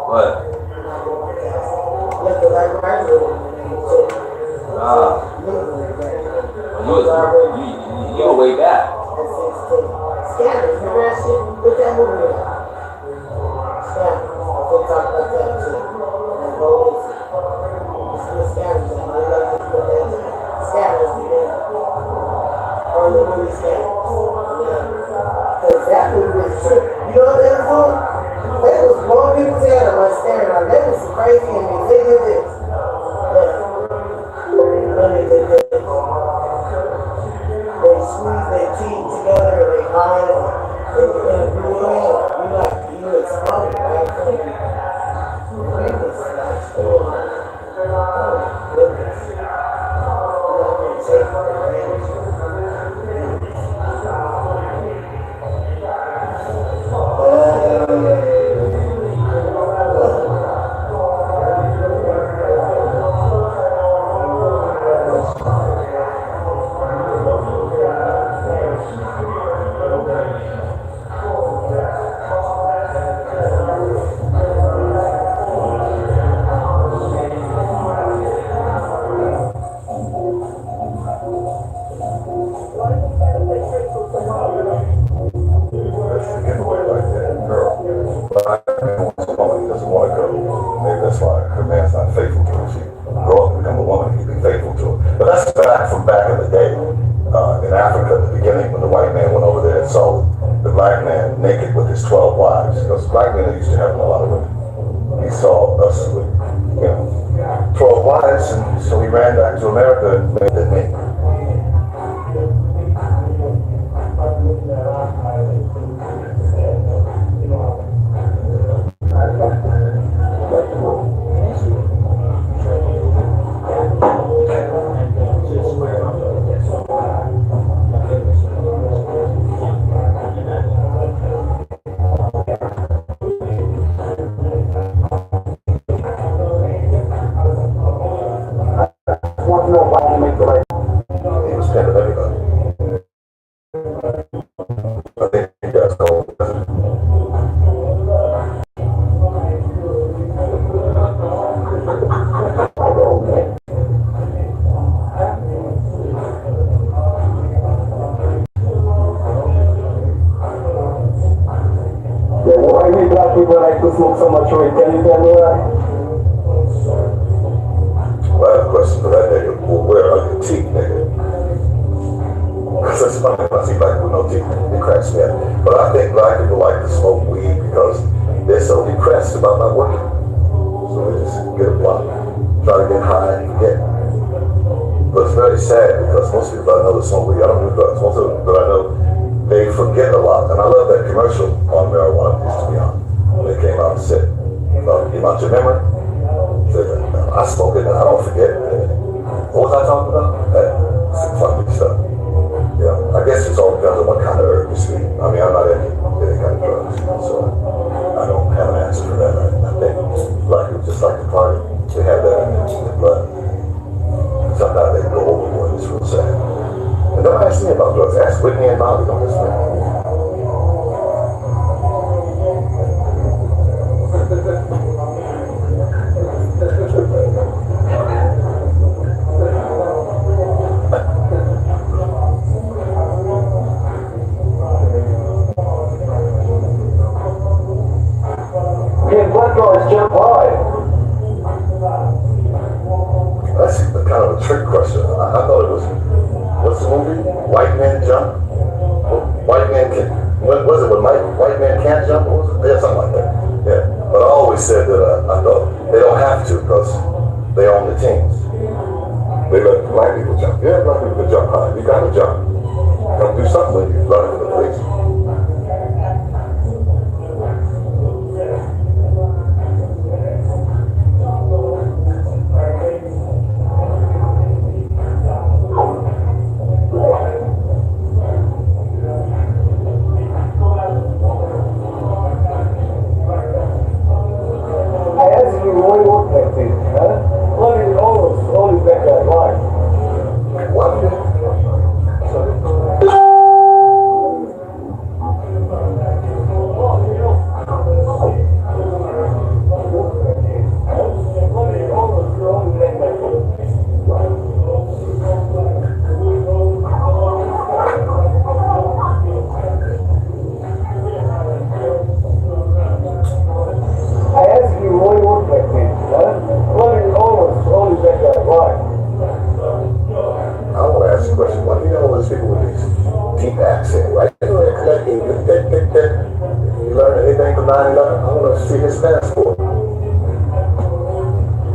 What? Look at like right here. Ah. You go way back. Scanners, remember that shit? Put that movie out. Scanners. I think talk about that shit. Like, go listen. Listen to Scanners. I really like to put that in. Scanners, yeah. Or the movie Scanners. Yeah. Because that movie was true. You know what they was doing? They was blowing people's head up like staring like they was crazy and they did this. Yeah. They did this. They squeeze their teeth together and they hide and you like you explode, right? It was like full on. Oh goodness. I'm not gonna take it for granted. Naked with his 12 wives, because black men used to have a lot of women. He saw us with, 12 wives, and so he ran back to America and made it me.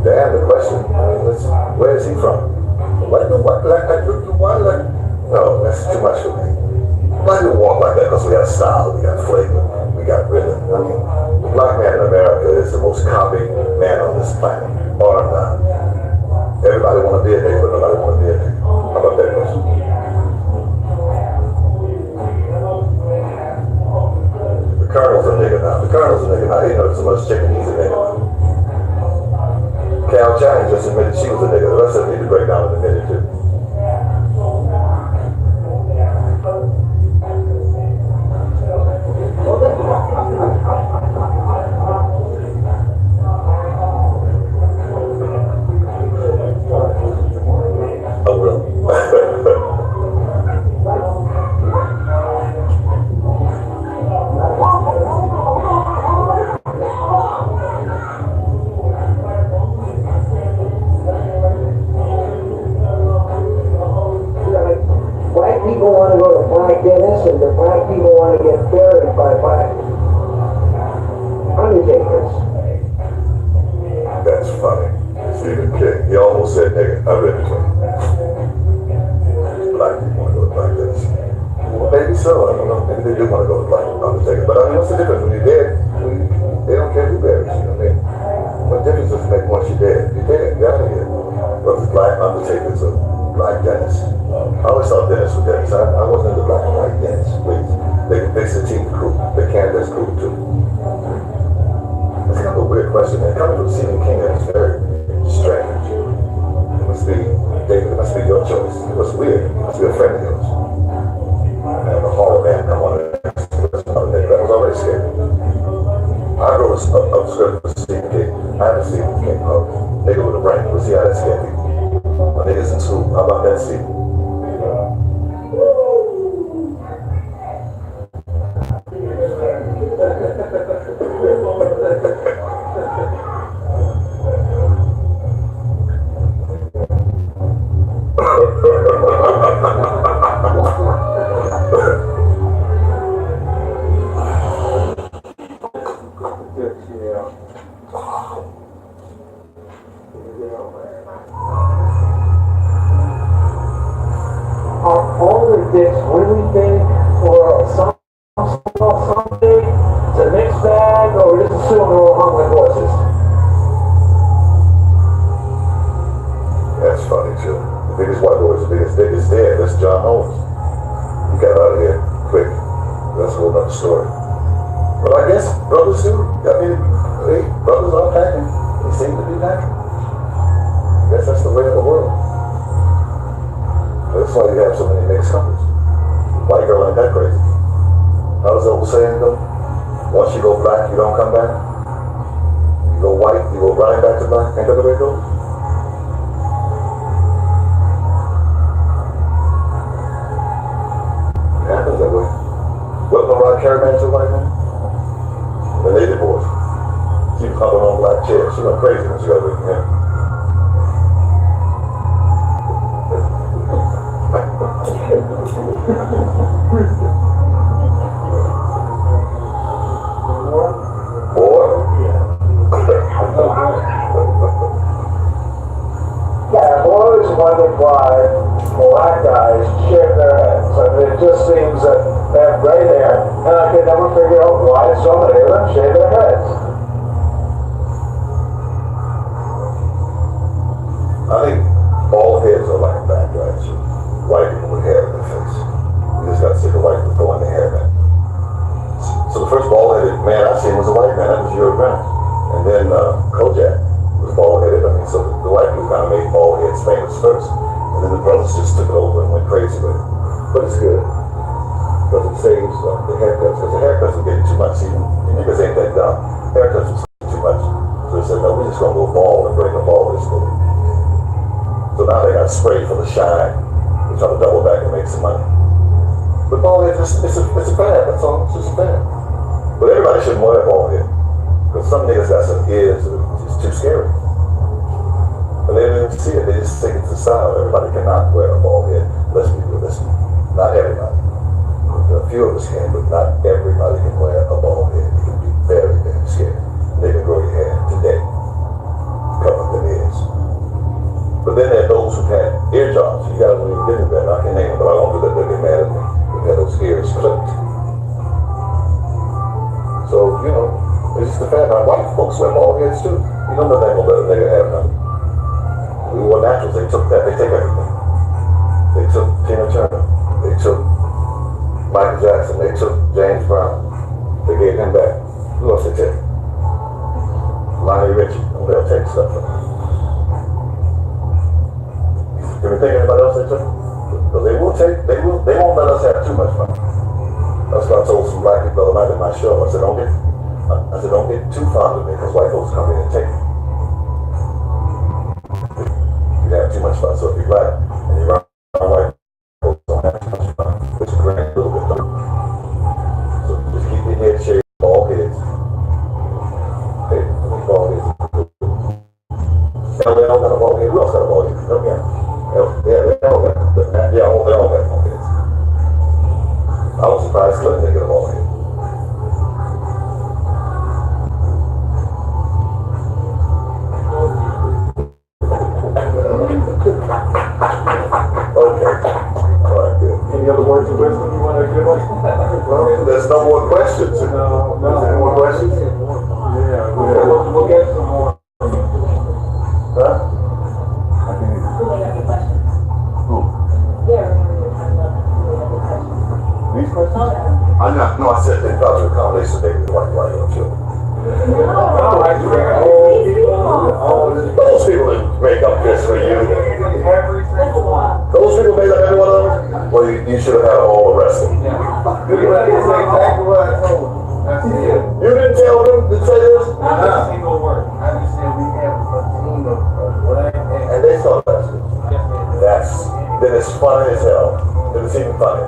Damn the question. I mean, where is he from? Why do why like no, that's too much for me. Why do we walk like that? Because we got style, we got flavor, we got rhythm. I mean, the black man in America is the most copied man on this planet, bar none. Everybody want to be a nigga, but nobody want to be a nigga. How about that question? The Colonel's a nigga now. The Colonel's a nigga now. He knows so much chicken, he's a nigga now. Cal Chang just admitted she was a nigga. The rest of them need to break down in a minute too. Oh, really? Black people want to go to black dentists, and the black people want to get buried by black undertakers. That's funny. Stephen King. He almost said nigga. I read it to him. Black people want to go to black dentists. Well, maybe so. I don't know. Maybe they do want to go to black undertakers. But I mean, what's the difference? When you're dead, they don't care who buries you. I mean, what difference does it make once you're dead? You're dead. You're out of here. Whether it's black undertakers or black dentists. I always thought dentists were dentists. I wasn't into black and white dentists, please. They can fix the teeth cool. They can, that's cool too. It's kind of a weird question, man. Coming from Stephen King, that's very strange. It must be, David, it must be your choice. It was weird. It must be a friend of yours. And a horror man come on and that was already scary. I wrote a script for Stephen King. I have a Stephen King called Nigga with a Brain. We'll see how that scared people. My niggas in school. How about that, Steve? All the dicks really big or someday it's a mixed bag or just assume they're all hung like horses? That's funny too. The biggest white boy is the biggest dick is dead. That's John Holmes. He got out of here quick. That's a whole other story. But I guess brothers do. I mean, hey, brothers are packing. They seem to be packing. I guess that's the way of the world. That's why you have so many mixed couples. White girl ain't that crazy. How's the old saying go? Once you go black, you don't come back. You go white, you go right back to black. Ain't that the way it goes? It happens that way. What Mariah Carey married to a white man? When they divorced. She was humping on a black chair. She went crazy when she got away from him. Yeah, I've always wondered why black guys shave their heads. I mean, it just seems that they have gray hair, and I can never figure out why so many of them shave their heads. I think all heads are like bad guys. White people with hair in their face. You just got to sick of white people throwing their hair back. So the first bald-headed man I seen was a white man. That was Yuri Grant. And then Kojak was bald-headed. I mean, so the white people kind of made bald heads famous first. And then the brothers just took it over and went crazy with it. But it's good. Because it saves the haircuts. Because the haircuts are getting too much. See, the niggas ain't that dumb. Haircuts are too much. So they said, no, we're just going to go bald and bring the bald this way. So now they got sprayed for the shine. They're trying to double back and make some money. But bald head, it's a fad, that's all. It's just a fad. But everybody shouldn't wear a bald head. Because some niggas got some ears that are just too scary. And they don't even see it, they just think it's a style. Everybody cannot wear a bald head. Let's be realistic. Not everybody. A few of us can, but not everybody can wear a bald head. It can be very, very scary. They can grow your hair today. Cover up the head. kids too. You know that they gonna let a nigga have nothing. We were naturals. They took that. They take everything. They took Tina Turner. They took Michael Jackson. They took James Brown. They gave him back. Who else they take? Lionel Richie. They'll take stuff from him. Can we think of anybody else they took? Because they will take. They won't let us have too much money. That's what I told some black people the other night at my show. I said, don't get too fond of me because white folks come in and take it. You have too much fun. So if you're black and you're around white folks, don't have too much fun. Put your brain a little bit though. So just keep your head shaved, bald heads. Okay, bald heads. They all got a bald head. We all got a bald head. Okay. Yeah, they all got bald heads. I was surprised Clinton didn't get a bald head. Any other words of wisdom you want to give us? Well, there's no more questions. No. Any more questions? Yeah, we'll get some more. Huh? I can hear you. Who? These questions? I'm not, no, I said they thought it was a combination of David White, or children. Those people didn't make up this for you. Every single one. Those people made up every one of them? Well, you should have had them all arrested. Yeah. That's exactly what I told them. That's it. You didn't tell them to say this? Not a single word. I just said we have a team of black And they thought that's it. Then it's funny as hell. Then it's even funny.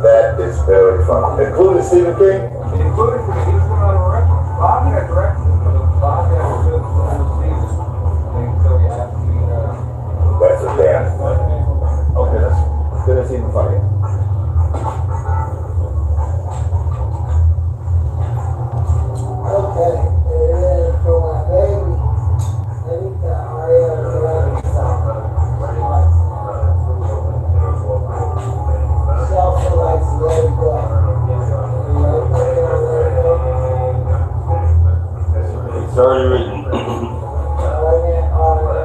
That is very funny. Including Stephen King? Including for he's on a record. Bob had directed it. Bob had a good season. Until you have to be That's a damn. Okay, then it's even funny. Okay, and then for my baby, I need the Ariana Grande song. Chelsea likes Let It Go. It's already written. Ariana Grande.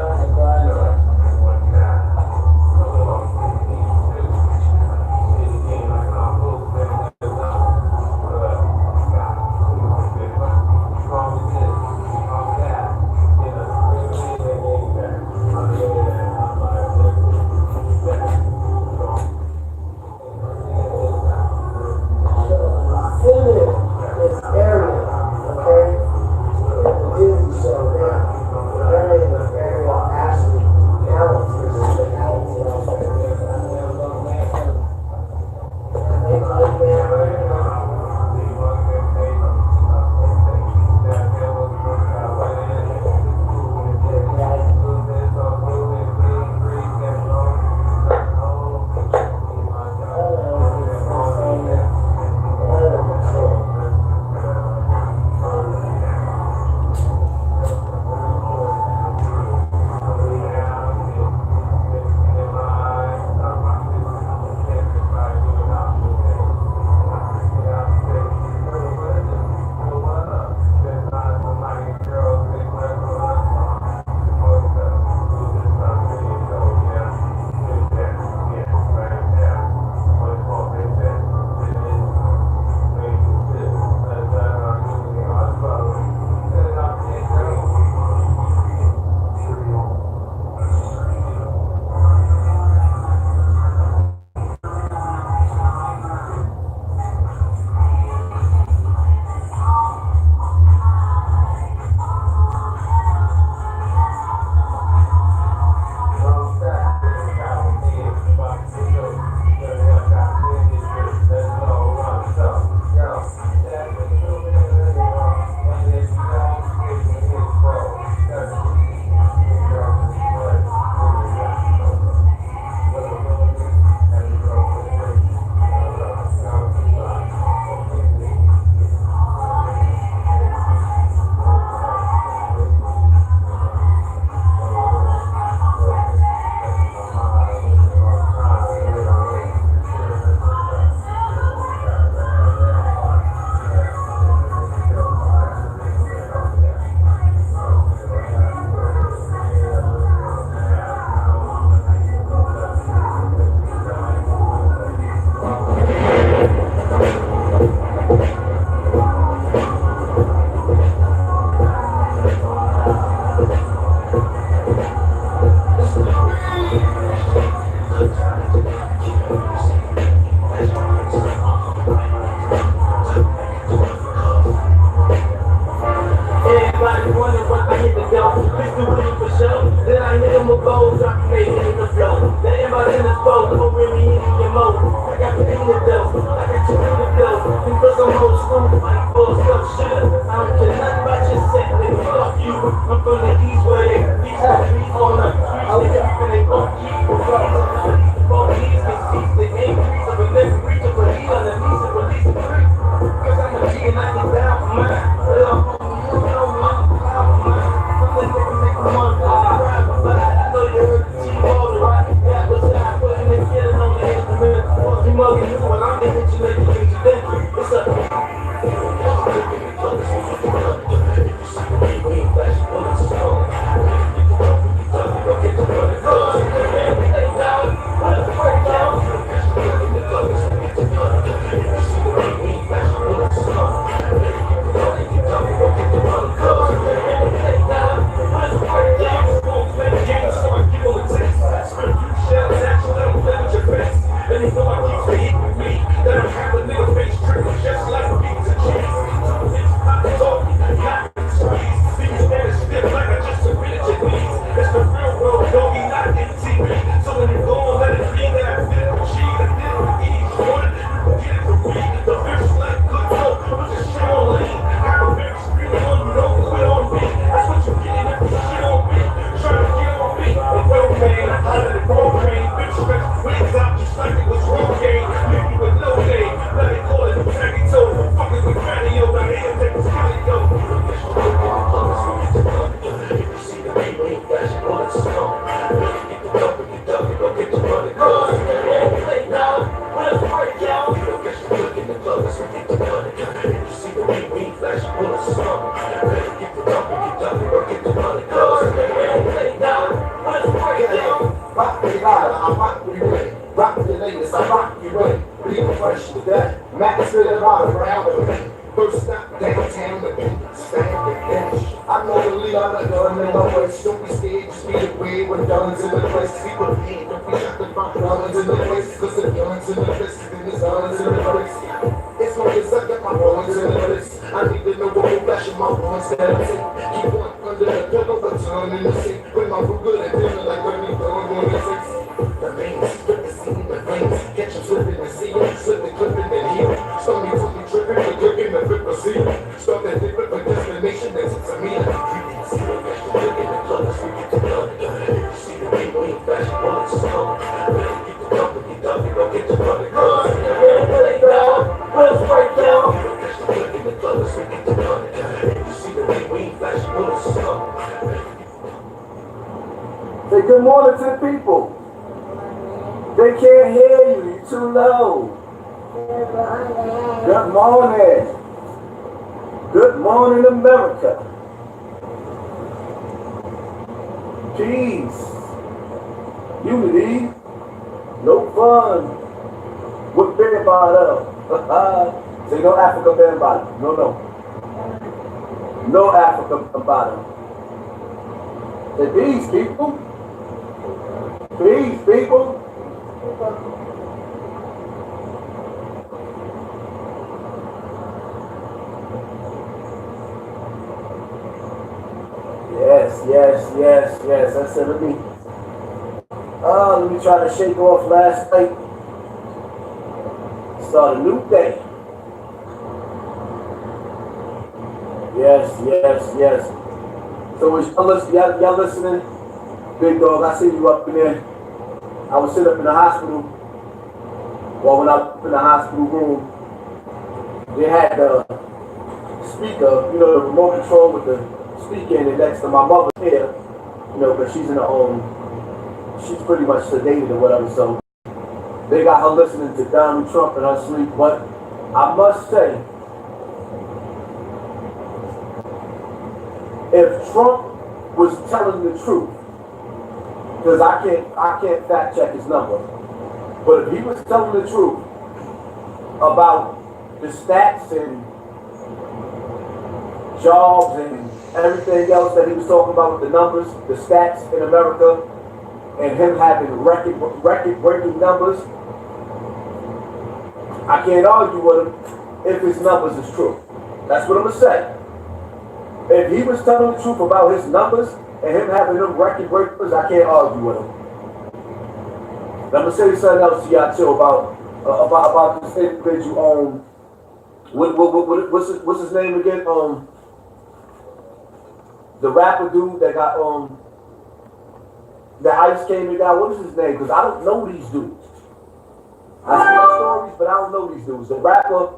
This area, okay? The Disney show now. Rock the God, I rock you ready. Rock the latest, I rock you ready. Leave fresh to death. Max to the bottom, forever. First stop downtown, the people stand and finish. I know the lead on the gun in my waist. Don't be scared, just be away with guns in the place. See what pain, don't be shot the guns in the place. Cause the guns in the place, then the guns in the place. It's long as I got my guns in the place. I need to know what fashion my guns that I take. Keep one under the pillow, but turn in the sink. Put my food good and dinner like when we done on the six. The veins, flip the scene, the flames. Catch them slipping and see them, slipping, clipping and heel. Stony, tripping, clicking the flip the seal. Start that different for destination, that's it to me. You can see the fashion, look in the colors, we get the gun. You see the people in fashion, bullets is coming. Get the company, don't get the money. Break down, let's break down. Look in the colors, we get the gun. You see the people in fashion, bullets is coming. Say good morning to the people. They can't hear you. You're too low. Good morning. Good morning, America. Peace. Unity. No fun. With bear bottom. Say no Africa bear bottom. No. No Africa bottom. Say peace, people. Peace, people. Yes. I said, let me try to shake off last night. Start a new day. Yes. So is y'all listening? Big dog, I see you up in there. I was sitting up in the hospital. Well, when I was in the hospital room, they had the speaker, the remote control with the speaker in it next to my mother's ear, because she's in the she's pretty much sedated or whatever, so they got her listening to Donald Trump in her sleep. But I must say, if Trump was telling the truth, because I can't fact check his number, but if he was telling the truth about the stats and jobs and everything else that he was talking about with the numbers, the stats in America, and him having record-breaking numbers, I can't argue with him if his numbers is true. That's what I'm gonna say. If he was telling the truth about his numbers and him having them record breakers, I can't argue with him. I'm gonna say something else to y'all too about this individual. What's his name again? The rapper dude that got the ICE came and got. What is his name? Because I don't know these dudes. I see the stories, but I don't know these dudes. The rapper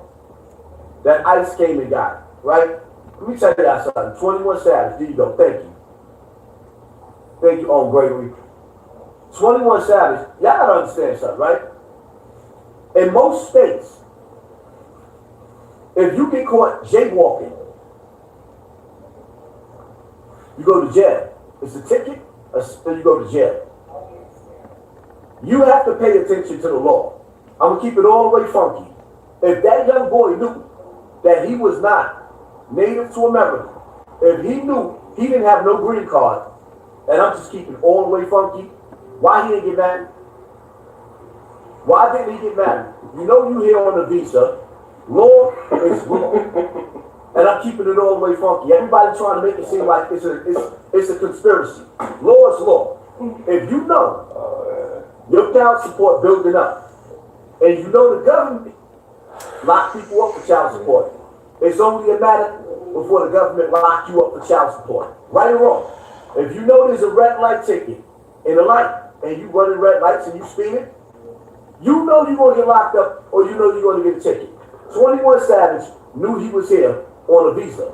that ICE came and got, right? Let me tell you that something. 21 Savage. There you go. Thank you. Thank you, Gregory. 21 Savage. Y'all gotta understand something, right? In most states, if you get caught jaywalking, you go to jail. It's a ticket, or you go to jail. You have to pay attention to the law. I'm gonna keep it all the way funky. If that young boy knew that he was not native to America, if he knew he didn't have no green card, and I'm just keeping all the way funky, why he didn't get married? Why didn't he get married? You here on a visa, law is law. And I'm keeping it all the way funky. Everybody trying to make it seem like it's a conspiracy. Law is law. If you know your child support building up, and you know the government lock people up for child support, it's only a matter before the government lock you up for child support. Right or wrong. If you know there's a red light ticket in a light, and you running red lights and you speeding, you know you're going to get locked up, or you know you're going to get a ticket. 21 Savage knew he was here on a visa.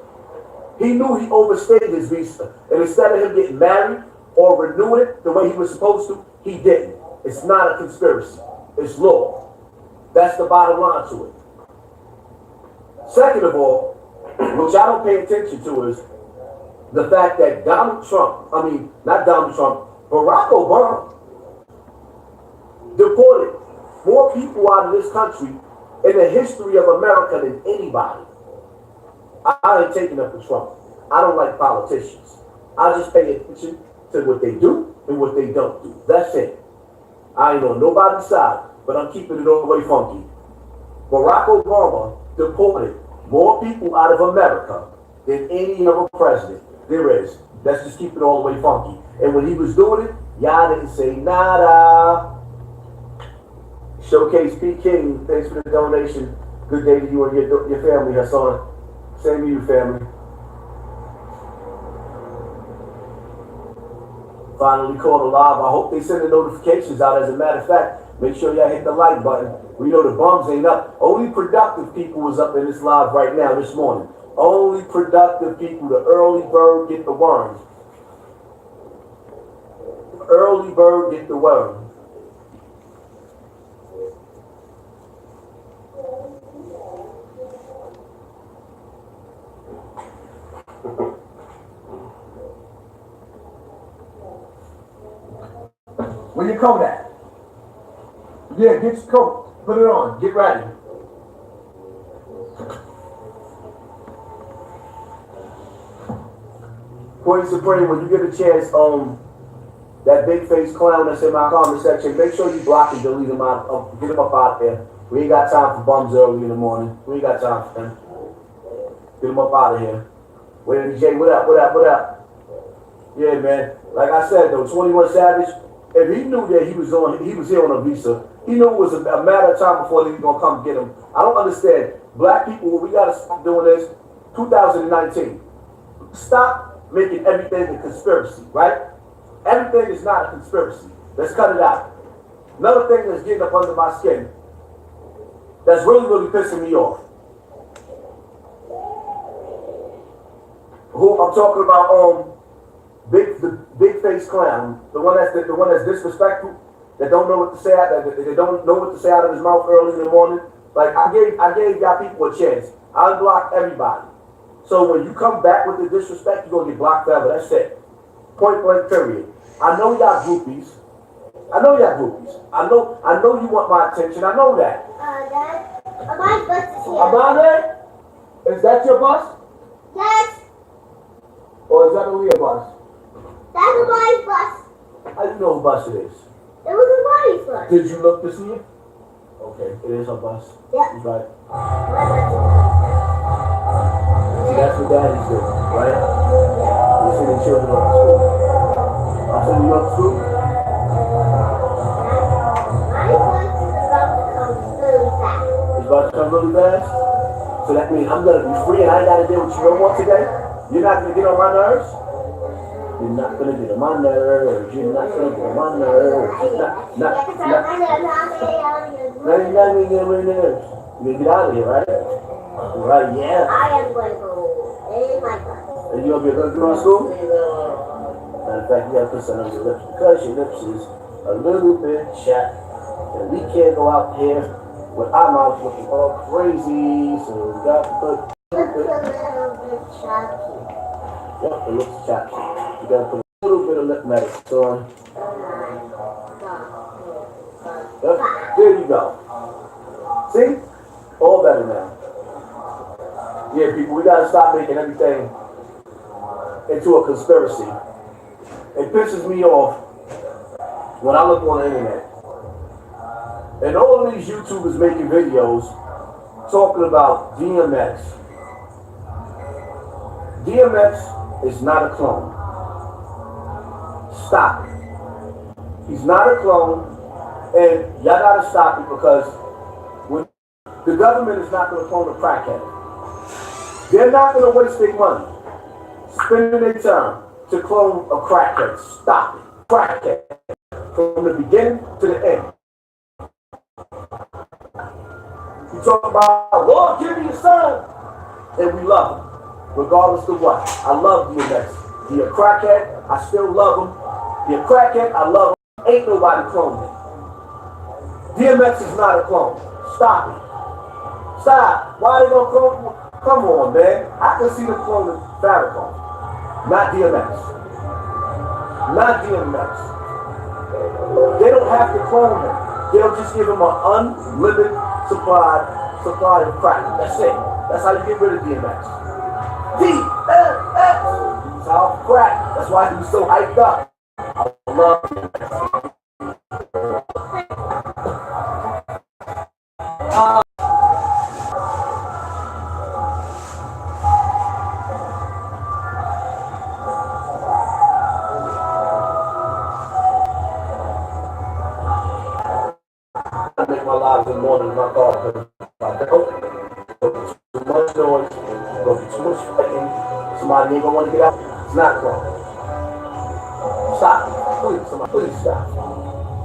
He knew he overstayed his visa. And instead of him getting married or renewing it the way he was supposed to, he didn't. It's not a conspiracy. It's law. That's the bottom line to it. Second of all, which I don't pay attention to, is the fact that Donald Trump, I mean, not Donald Trump, Barack Obama deported more people out of this country in the history of America than anybody. I ain't taking up for Trump. I don't like politicians. I just pay attention to what they do and what they don't do. That's it. I ain't on nobody's side, but I'm keeping it all the way funky. Barack Obama deported more people out of America than any other president there is. Let's just keep it all the way funky. And when he was doing it, y'all didn't say nada. Showcase P. King, thanks for the donation. Good day to you and your family, Hassan. Same to you, family. Finally called live. I hope they send the notifications out. As a matter of fact, make sure y'all hit the like button. We know the bums ain't up. Only productive people was up in this live right now this morning. Only productive people. The early bird get the worm. Early bird get the worm. Where your coat at? Yeah, get your coat. Put it on. Get ready. Point Supreme, when you get a chance, that big face clown that's in my comment section, make sure you block and delete him out. Get him up out there. We ain't got time for bums early in the morning. We ain't got time for them. Get him up out of here. Wait, DJ, what up, what up, what up? Yeah, man. Like I said, though, 21 Savage, if he knew that he was here on a visa, he knew it was a matter of time before they were going to come get him. I don't understand. Black people, we got to stop doing this. 2019. Stop making everything a conspiracy, right? Everything is not a conspiracy. Let's cut it out. Another thing that's getting up under my skin, that's really, really pissing me off. Who I'm talking about, the big face clown, the one that's disrespectful, that don't know what to say out, that don't know what to say out of his mouth early in the morning. Like I gave y'all people a chance. I unblocked everybody. So when you come back with the disrespect, you're gonna get blocked forever. That's it. Point blank period. I know y'all groupies. I know you want my attention. I know that. Dad, my bus is here. Amanda? Is that your bus? Yes, Or is that a Leah bus? that's my bus. How do you know whose bus it is? It was a Bonnie's bus. Did you look to see it? Okay, it is her bus. Yep. She's right. My bus See, that's what daddy's doing, right? You're sending children off to school. I'm sending you off to school? My bus is about to come really fast. It's about to come really fast? So that means I'm going to be free and I ain't got to deal with you no more today? You're not going to get on my nerves? You're not going to get on my nerves. You're not going to get on my nerves. You're not going to get on my nerves. You're going to get out of here, right? Right, yeah. I am going to go in my bus. And you going to be a good girl in school? Matter of fact, you got to put something on your lips because your lips is a little bit chapped. And we can't go out here with our mouths looking all crazy, so we got to put It's a little bit choppy. yep, it looks chapped. You got to put a little bit of lip medicine on. Yep, there you go. See? All better now. Yeah, people, we got to stop making everything into a conspiracy. It pisses me off when I look on the internet. And all of these YouTubers making videos talking about DMX. DMX is not a clone. Stop it. He's not a clone. And y'all gotta stop it because when the government is not gonna clone a crackhead. They're not gonna waste their money spending their time to clone a crackhead. Stop it. Crackhead. From the beginning to the end. You talk about, Lord, give me your son. And we love him. Regardless of what. I love DMX. He a crackhead. I still love him. He a crackhead. I love him. Ain't nobody cloning him. DMX is not a clone. Stop it. Stop. Why are they gonna clone him? Come on, man. I can see them cloning Farrakhan. Not DMX. Not DMX. They don't have to clone him. They'll just give him an unlimited supply of crack. That's it. That's how you get rid of DMX. DMX! He's off crack. That's why he was so hyped up. I love DMX. I make my lives in the morning in my car. If I don't, too much noise, gonna be too much fighting. Somebody ain't gonna want to get out. It's not wrong. Stop. Please, somebody, please stop.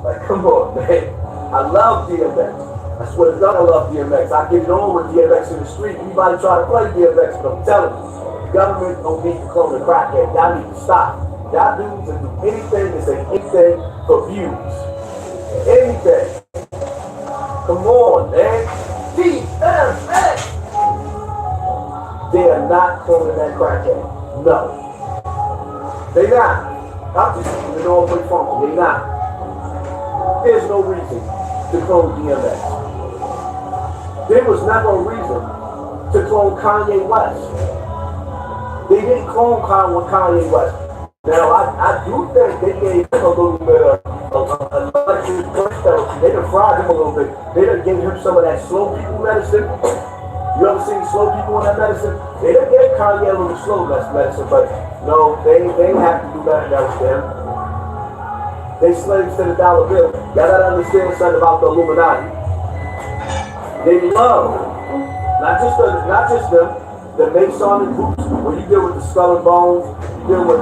Like, come on, man. I love DMX. I swear to God, I love DMX. I get it on with DMX in the street. Anybody try to play DMX, but I'm telling you, the government don't need to clone the crackhead. Y'all need to stop. Y'all dudes will do anything and say anything for views. Anything. Come on, man. DMX! They are not cloning that crackhead. No. They not. I'm just keeping it all the way funky. They not. There's no reason to clone DMX. There was never a reason to clone Kanye West. They didn't clone Kanye West. Now, I do think they gave him a little bit of electric therapy. They done fried him a little bit. They done gave him some of that slow people medicine. You ever seen slow people on that medicine? They done gave Kanye a little slow medicine, but no, they have to do better than that with them. They slaves to the dollar bill. Y'all gotta understand something about the Illuminati. They love, not just them, the Masonic groups. When you deal with the Skull and Bones, you deal with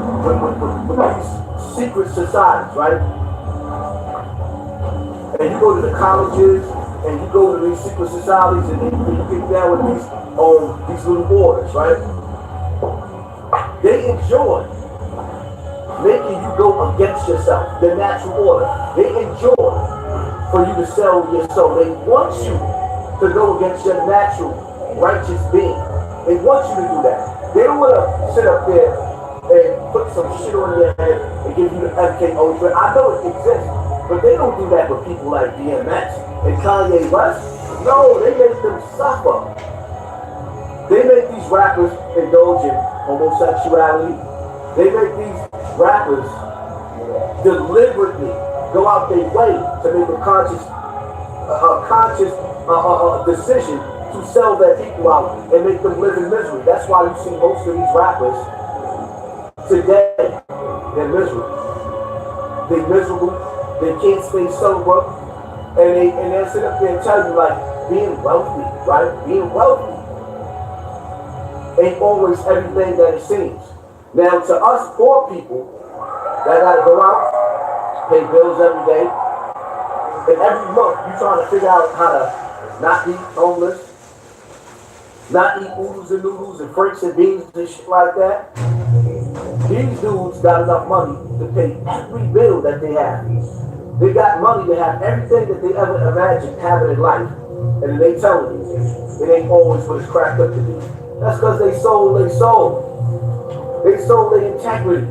these secret societies, right? And you go to the colleges, and you go to these secret societies, and you get down with these little orders, right? They enjoy making you go against yourself, the natural order. They enjoy for you to sell your soul. They want you to go against your natural, righteous being. They want you to do that. They don't want to sit up there and put some shit on your head and give you the MK Ultra. I know it exists, but they don't do that with people like DMX and Kanye West. No, they make them suffer. They make these rappers indulge in homosexuality. They make these rappers deliberately go out their way to make a conscious decision to sell their people out and make them live in misery. That's why you see most of these rappers today, they're miserable. They're miserable. They can't stay sober, and they sit up there and tell you like being wealthy, right? Being wealthy ain't always everything that it seems. Now, to us poor people that gotta go out, pay bills every day, and every month you trying to figure out how to not be homeless, not eat oodles and noodles and franks and beans and shit like that. These dudes got enough money to pay every bill that they have. They got money to have everything that they ever imagined having in life. And then they telling you it ain't always what it's cracked up to be. That's because they sold their soul. They sold their integrity.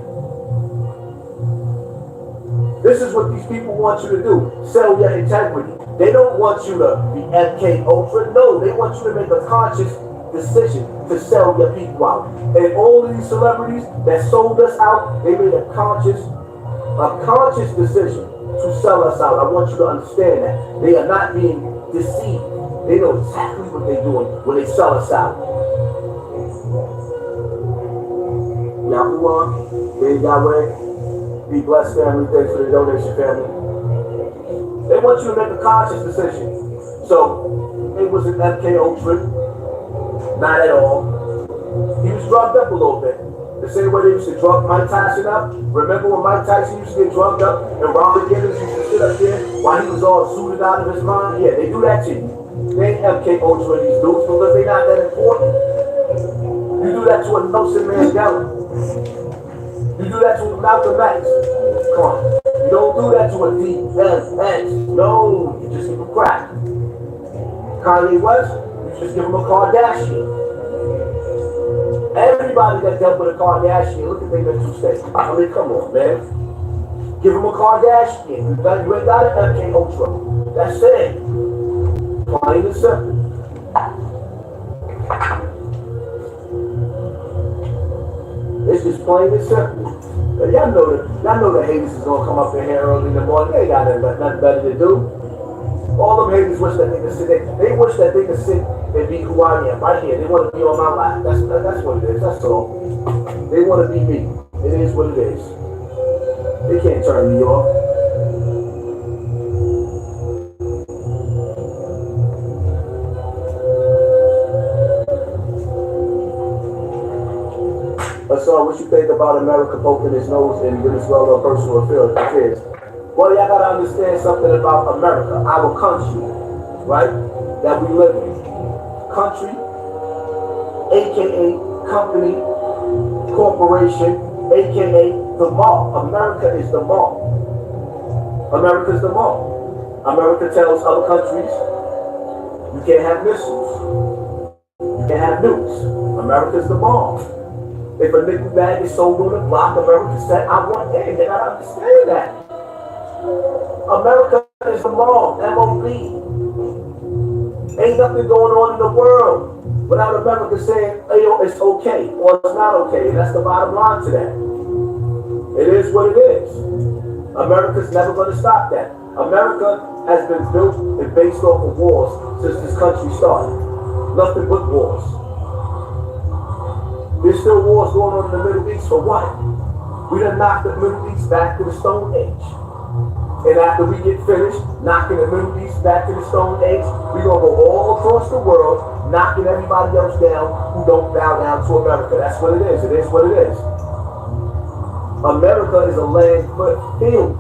This is what these people want you to do. Sell your integrity. They don't want you to be MK Ultra. No, they want you to make a conscious decision to sell your people out. And all of these celebrities that sold us out, they made a conscious decision to sell us out. I want you to understand that. They are not being deceived. They know exactly what they're doing when they sell us out. Yahuwah, Yahweh, be blessed, family. Thanks for the donation, family. They want you to make a conscious decision. So, it was an MK Ultra. Not at all. He was drugged up a little bit. The same way they used to drug Mike Tyson up. Remember when Mike Tyson used to get drugged up and Robert Gibbons used to sit up there while he was all suited out of his mind? Yeah, they do that to you. They ain't MK Ultra these dudes because they're not that important. You do that to a Nelson Mandela. You do that to a Malcolm X. Come on. You don't do that to a DMX. No, you just give him crack. Kanye West, you just give him a Kardashian. Everybody that dealt with a Kardashian, look at their mental state. I mean, come on, man. Give them a Kardashian. You ain't got an MK Ultra. That's it. Plain and simple. It's just plain and simple. Y'all know the haters is gonna come up in here early in the morning. They ain't got nothing better to do. All them haters wish that they could sit. They wish that they could sit and be who I am right here. They want to be on my lap. That's what it is. That's all. They want to be me. It is what it is. They can't turn me off. So what you think about America poking its nose in Venezuela personal affairs? Well, y'all gotta understand something about America, our country, right? That we live in. Country, aka company, corporation, aka the mall. America is the mall. America is the mall. America tells other countries, you can't have missiles. You can't have nukes. America is the mall. If a nickel bag is sold on the block, America said, I want in. They gotta understand that. America is the law, MOB. Ain't nothing going on in the world without America saying, hey, yo, it's okay or it's not okay. And that's the bottom line to that. It is what it is. America's never going to stop that. America has been built and based off of wars since this country started. Nothing but wars. There's still wars going on in the Middle East for what? We done knocked the Middle East back to the Stone Age. And after we get finished knocking the Middle East back to the Stone Age, we're going to go all across the world, knocking everybody else down who don't bow down to America. That's what it is. It is what it is. America is a land filled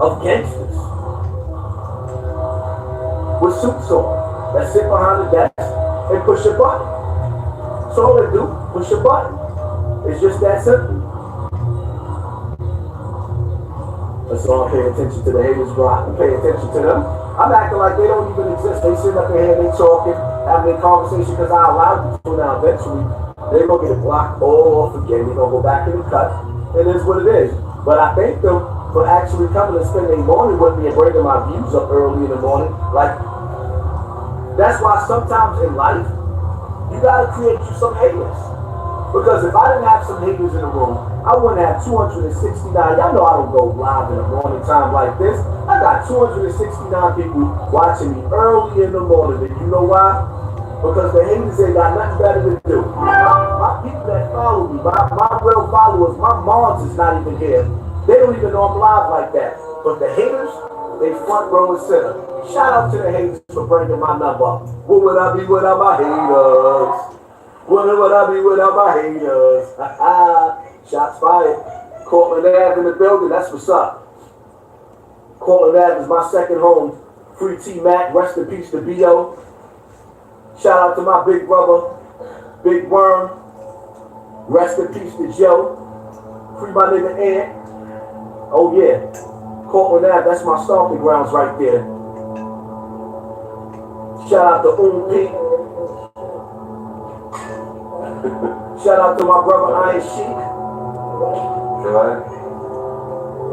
of gangsters with suits on that sit behind the desk and push a button. That's all they do, push a button. It's just that simple. That's all I'm paying attention to the haters, bro. I'm paying attention to them. I'm acting like they don't even exist. They sitting up in here, they talking, having a conversation because I allowed them to. Now eventually, they're going to get it blocked all off again. They're going to go back in the cut. It is what it is. But I thank them for actually coming and spending morning with me and bringing my views up early in the morning. Like, that's why sometimes in life, you got to create you some haters. Because if I didn't have some haters in the room, I wouldn't have 269. Y'all know I don't go live in the morning time like this. I got 269 people watching me early in the morning. And you know why? Because the haters ain't got nothing better to do. My people that follow me, my real followers, my moms is not even here. They don't even know I'm live like that. But the haters, they front row and center. Shout out to the haters for bringing my number up. What would I be without my haters? What would I be without my haters? Shots fired. Cortland Ave in the building. That's what's up. Cortland Ave is my second home. Free T-Mac. Rest in peace to B.O. Shout out to my big brother, Big Worm. Rest in peace to Joe. Free my nigga Ant. Oh yeah. Cortland Ave. That's my stomping grounds right there. Shout out to Pete. Shout out to my brother Iron Sheik.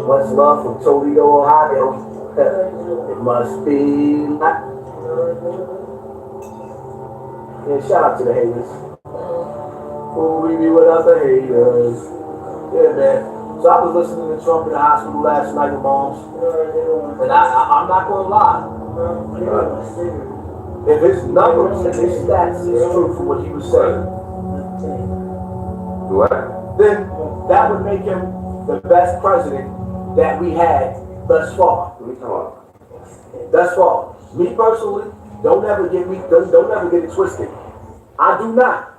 Much love from Toledo, Ohio. It must be. Yeah, shout out to the haters. Who we be without the haters? Yeah, man. So I was listening to Trump in the hospital last night with moms, and I'm not gonna lie. If his numbers and his stats is true from what he was saying, then that would make him the best president that we had thus far. Thus far. Me personally, don't ever get it twisted. I do not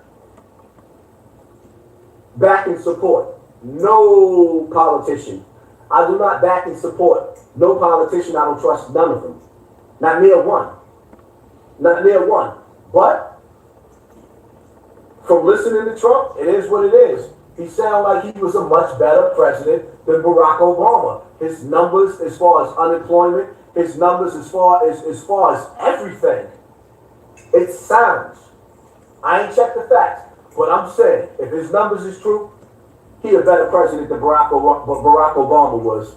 back and support no politician. I do not back and support no politician. I don't trust none of them. Not near one. Not near one. But from listening to Trump, it is what it is. He sounded like he was a much better president than Barack Obama. His numbers as far as unemployment, his numbers as far as everything. It sounds. I ain't checked the facts, But I'm saying, if his numbers is true, he a better president than Barack Obama was.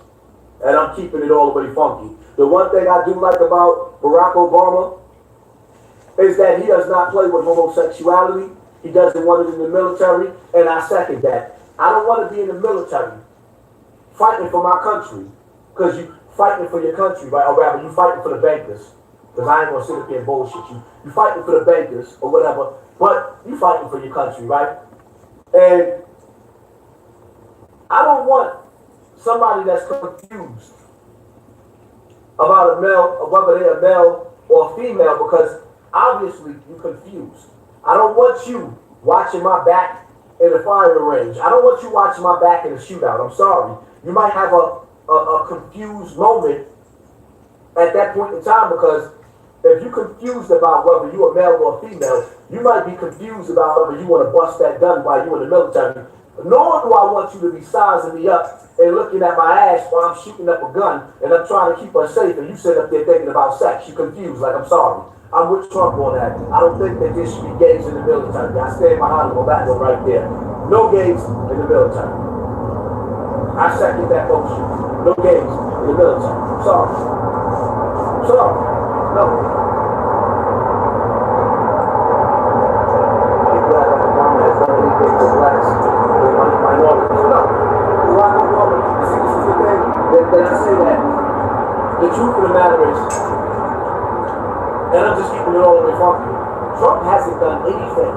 And I'm keeping it all the way funky. The one thing I do like about Barack Obama is that he does not play with homosexuality. He doesn't want it in the military, and I second that. I don't want to be in the military fighting for my country, because you fighting for your country, right? Or rather, you fighting for the bankers. Because I ain't gonna sit up here and bullshit you. You fighting for the bankers or whatever, but you fighting for your country, right? And I don't want somebody that's confused about a male, or whether they're a male or a female, because obviously you're confused. I don't want you watching my back in the firing range. I don't want you watching my back in a shootout. I'm sorry. You might have a confused moment at that point in time, because if you're confused about whether you're a male or a female, you might be confused about whether you want to bust that gun while you're in the military. Nor do I want you to be sizing me up and looking at my ass while I'm shooting up a gun and I'm trying to keep her safe, and you sit up there thinking about sex. You're confused. Like, I'm sorry. I'm with Trump on that. I don't think that there should be gays in the military. I stand behind him on that one right there. No gays in the military. I second that motion. No gays in the military. I'm sorry. I'm sorry. No. People act like Obama has done anything for blacks or minorities. No. Barack Obama, see, this is the thing that I say that. The truth of the matter is, and I'm just keeping it all the way funky, Trump hasn't done anything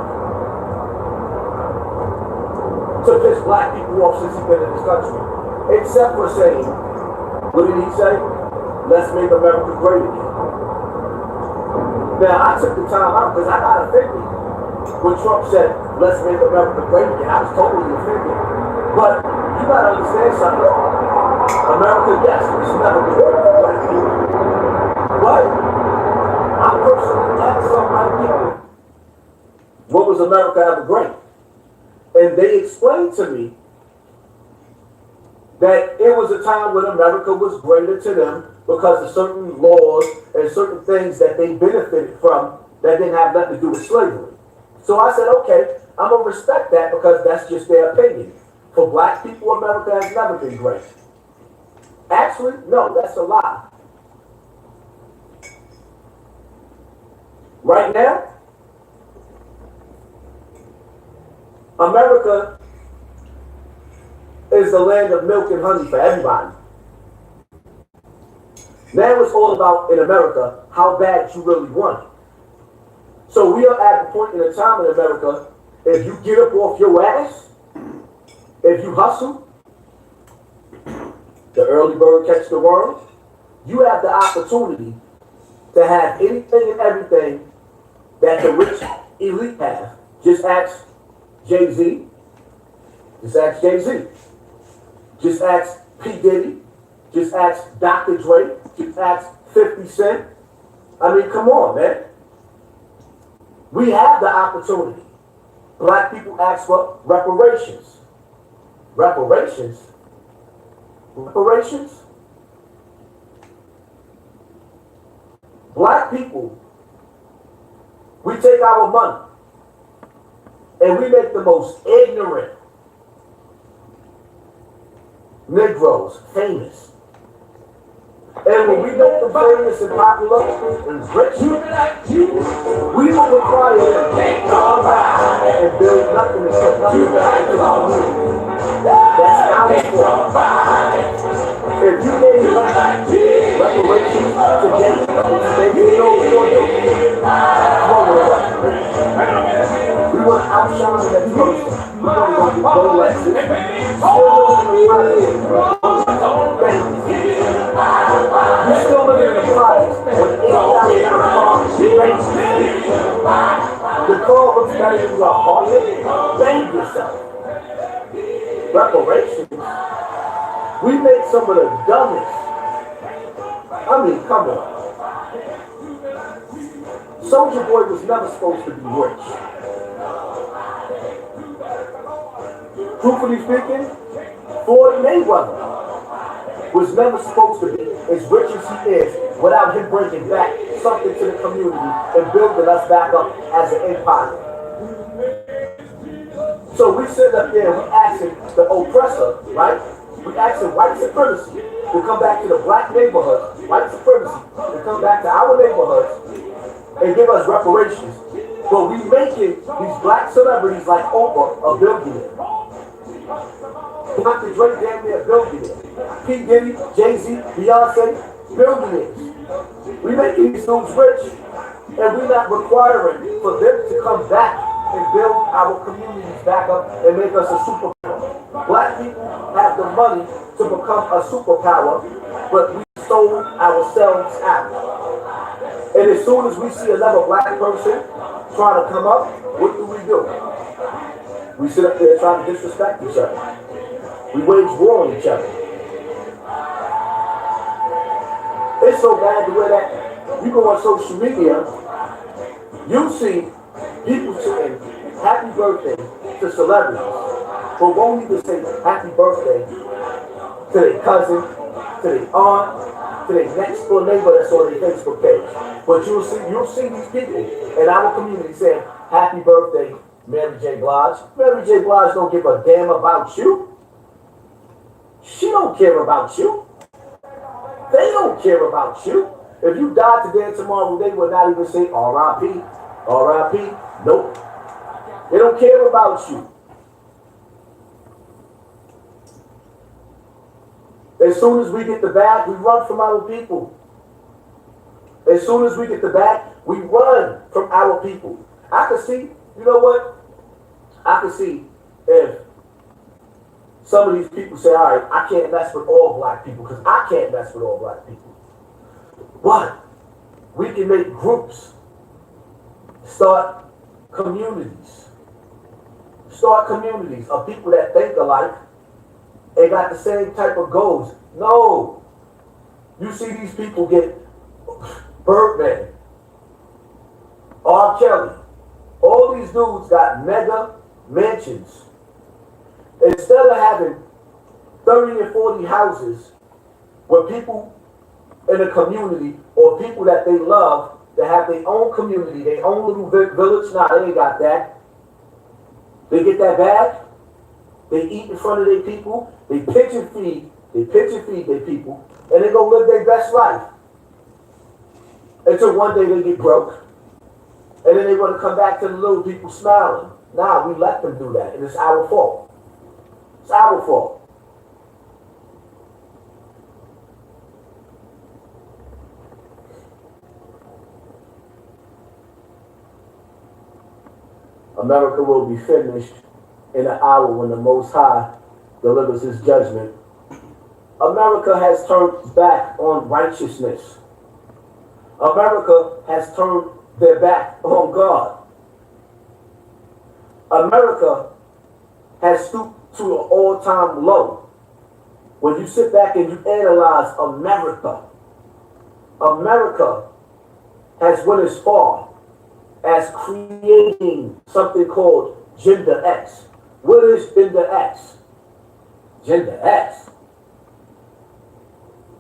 to piss black people off since he's been in this country. Except for saying, what did he say? Let's make America great again. Now, I took the time out because I got offended when Trump said, let's make America great again. I was totally offended. But you got to understand something. America, yes, it's never been great for black people. But I personally asked some of my people, what was America ever great? And they explained to me that it was a time when America was greater to them because of certain laws and certain things that they benefited from that didn't have nothing to do with slavery. So I said, okay, I'm going to respect that because that's just their opinion. For black people, America has never been great. Actually, no, that's a lie. Right now, America is the land of milk and honey for everybody. Now it's all about, in America, how bad you really want it. So we are at a point in a time in America, if you get up off your ass, if you hustle, the early bird catch the worm, you have the opportunity to have anything and everything that the rich elite have. Just ask Jay-Z. Just ask Jay-Z. Just ask P. Diddy. Just ask Dr. Dre. Just ask 50 Cent. I mean, come on, man. We have the opportunity. Black people ask for reparations. Reparations? Reparations? Black people, we take our money and we make the most ignorant Negroes famous. And when we make them famous and popular and rich, we will require them to come back and build nothing and put nothing back into the community. That's our fault. If you gave reparations today, they you know what you're doing. We want to outshine the next person. We want to go to Rolexes. You're still living in a project with $8,000 car. The car looks better than your apartment. Thank yourself. Reparations. We made some of the dumbest. I mean, come on. Soulja Boy was never supposed to be rich. Truthfully speaking, Floyd Mayweather was never supposed to be as rich as he is without him bringing back something to the community and building us back up as an empire. So we sit up there and we asking the oppressor, right? We asking white supremacy to come back to the black neighborhoods, white supremacy to come back to our neighborhoods and give us reparations. But we making these black celebrities like Oprah a billionaire. Dr. Dre damn near a billionaire. P. Diddy, Jay-Z, Beyonce, billionaires. We making these dudes rich, and we're not requiring for them to come back and build our communities back up and make us a superpower. Black people have the money to become a superpower, but we sold ourselves out. And as soon as we see another black person trying to come up, what do? We sit up there trying to disrespect each other. We wage war on each other. It's so bad the way that you go on social media, you see people saying happy birthday to celebrities, but won't even say happy birthday to their cousin, to their aunt, to their next door neighbor that's on their Facebook page. But you'll see these people in our community saying happy birthday, Mary J. Blige. Mary J. Blige don't give a damn about you. She don't care about you. They don't care about you. If you died today and tomorrow, they would not even say R.I.P. R.I.P. Nope. They don't care about you. As soon as we get the bag, we run from our people. As soon as we get the bag, we run from our people. I can see, you know what? I can see if some of these people say, all right, I can't mess with all black people because I can't mess with all black people. But we can make groups, start communities of people that think alike and got the same type of goals. No. You see these people get Birdman, R. Kelly. All these dudes got mega mansions. Instead of having 30 and 40 houses where people in a community or people that they love to have their own community, their own little village. Nah, they ain't got that. They get that bag. They eat in front of their people. They pitch and feed their people, and they go live their best life. Until one day they get broke, and then they want to come back to the little people smiling. Nah, we let them do that, and it's our fault. It's our fault. America will be finished in an hour when the Most High delivers his judgment. America has turned back on righteousness. America has turned their back on God. America has stooped to an all-time low. When you sit back and you analyze America, America has went as far as creating something called Gender X. What is Gender X? Gender X.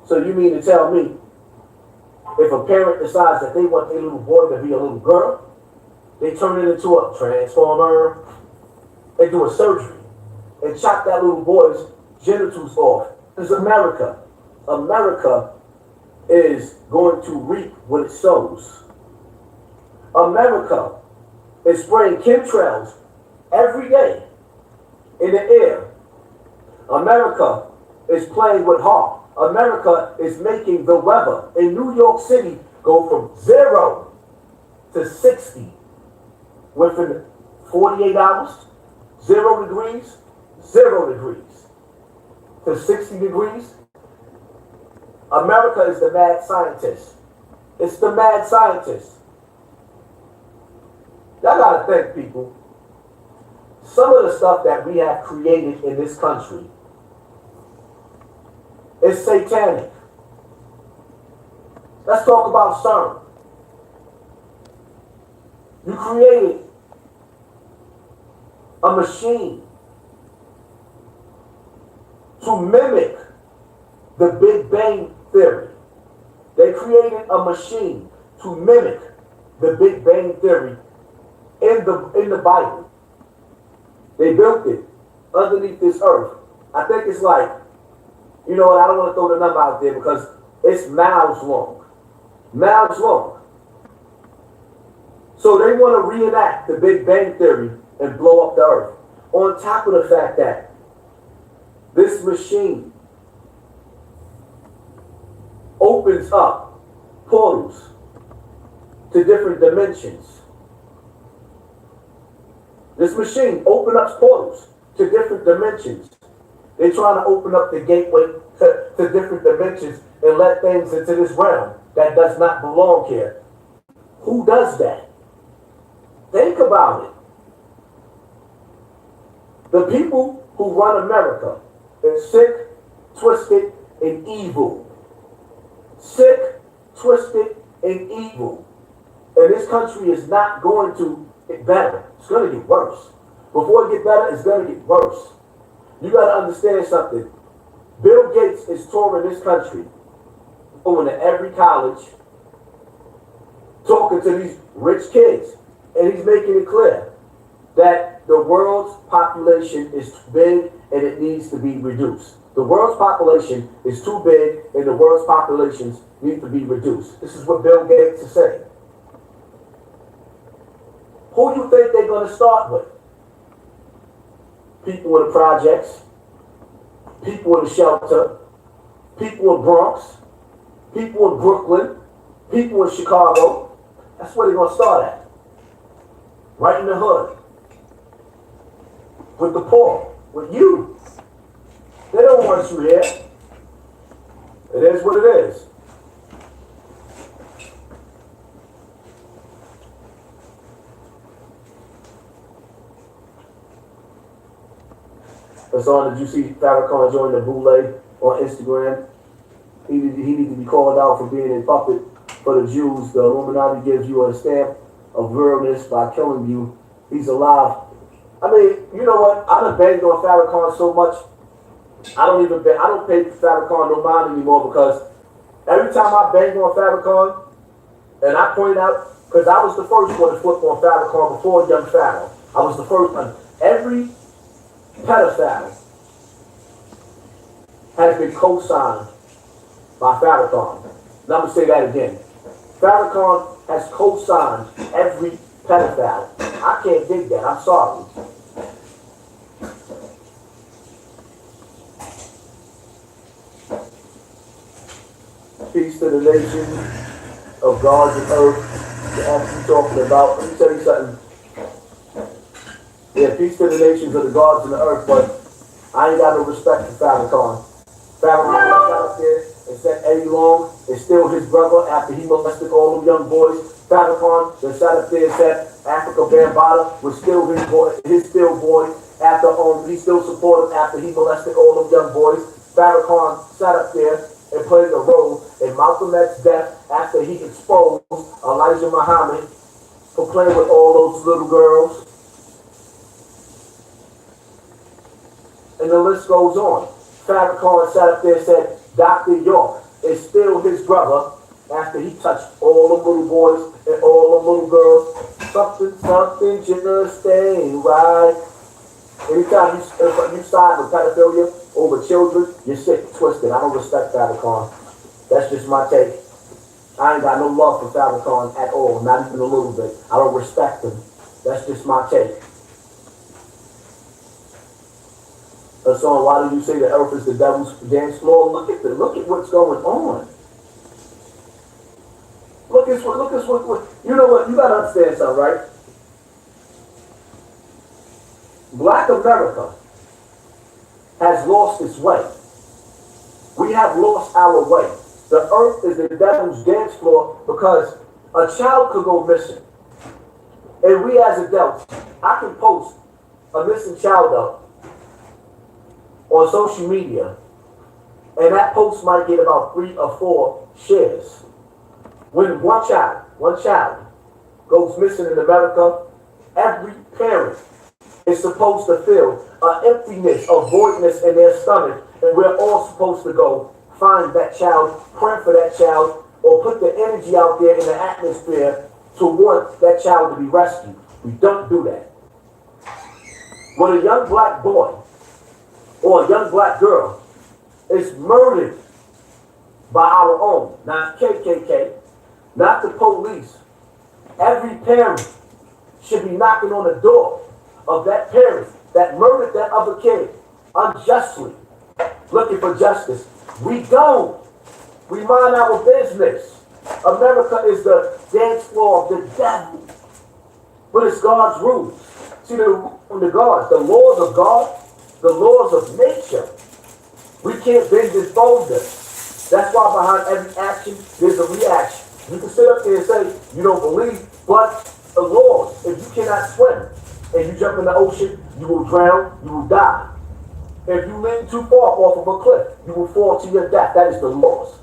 So you mean to tell me if a parent decides that they want their little boy to be a little girl, they turn it into a transformer and do a surgery and chop that little boy's genitals off? It's America. America is going to reap what it sows. America is spraying chemtrails every day in the air. America is playing with heart. America is making the weather in New York City go from 0 to 60 within 48 hours. 0 degrees, 0 degrees to 60 degrees. America is the mad scientist. It's the mad scientist. Y'all gotta think, people. Some of the stuff that we have created in this country is satanic. Let's talk about CERN. You created a machine to mimic the Big Bang Theory. They created a machine to mimic the Big Bang Theory in the Bible. They built it underneath this earth. I think it's like, you know what, I don't want to throw the number out there because it's miles long. Miles long. So they want to reenact the Big Bang Theory and blow up the earth. On top of the fact that this machine opens up portals to different dimensions. This machine opens up portals to different dimensions. They're trying to open up the gateway to different dimensions and let things into this realm that does not belong here. Who does that? Think about it. The people who run America are sick, twisted, and evil. Sick, twisted, and evil. And this country is not going to get better. It's going to get worse. Before it gets better, it's going to get worse. You got to understand something. Bill Gates is touring this country, going to every college, talking to these rich kids, and he's making it clear that the world's population is too big and it needs to be reduced. The world's population is too big and the world's populations need to be reduced. This is what Bill Gates is saying. Who do you think they're going to start with? People in the projects, people in the shelter, people in Bronx, people in Brooklyn, people in Chicago. That's where they're going to start at. Right in the hood. With the poor. With you. They don't want you here. It is what it is. Hassan, did you see Farrakhan join the boule on Instagram? He needs to be called out for being a puppet for the Jews. The Illuminati gives you a stamp of realness by killing you. He's alive. I mean, you know what? I done banged on Farrakhan so much. I don't pay Farrakhan no mind anymore because every time I bang on Farrakhan and I point out, because I was the first one to flip on Farrakhan before Young Pharaoh. I was the first one. Every pedophile has been co-signed by Farrakhan. Now I'm going to say that again. Farrakhan has co-signed every pedophile. I can't dig that. I'm sorry. Peace to the nation of gods and earth. You're actually talking about. Let me tell you something. Yeah, peace to the nations of the gods and the earth, but I ain't got no respect for Farrakhan. Farrakhan got out there and said Eddie Long is still his brother after he molested all them young boys. Farrakhan that sat up there and said Africa Bambaataa was still his boy, after he still supported after he molested all them young boys. Farrakhan sat up there and played a role in Malcolm X's death after he exposed Elijah Muhammad for playing with all those little girls. And the list goes on. Farrakhan sat up there and said Dr. York is still his brother after he touched all the little boys and all the little girls. Something just ain't right. Anytime you side with pedophilia over children, you're sick, twisted. I don't respect Farrakhan. That's just my take. I ain't got no love for Farrakhan at all, not even a little bit. I don't respect him. That's just my take. So why do you say the earth is the devil's dance floor? Look at what's going on. Look at what you know what, you gotta understand something, right? Black America has lost its way. We have lost our way. The earth is the devil's dance floor because a child could go missing. And we as adults, I can post a missing child up on social media, and that post might get about 3 or 4 shares. When one child goes missing in America, every parent is supposed to feel an emptiness, a voidness in their stomach, and we're all supposed to go find that child, pray for that child, or put the energy out there in the atmosphere to want that child to be rescued. We don't do that. when a young black boy or a young black girl is murdered by our own, not KKK, not the police, every parent should be knocking on the door of that parent that murdered that other kid unjustly, looking for justice. We don't. We mind our business. America is the dance floor of the devil. But it's God's rules. See, the laws of God, the laws of nature, we can't bend and fold them. That's why behind every action, there's a reaction. You can sit up there and say, you don't believe, but the laws, if you cannot swim and you jump in the ocean, you will drown, you will die. If you lean too far off of a cliff, you will fall to your death. That is the laws.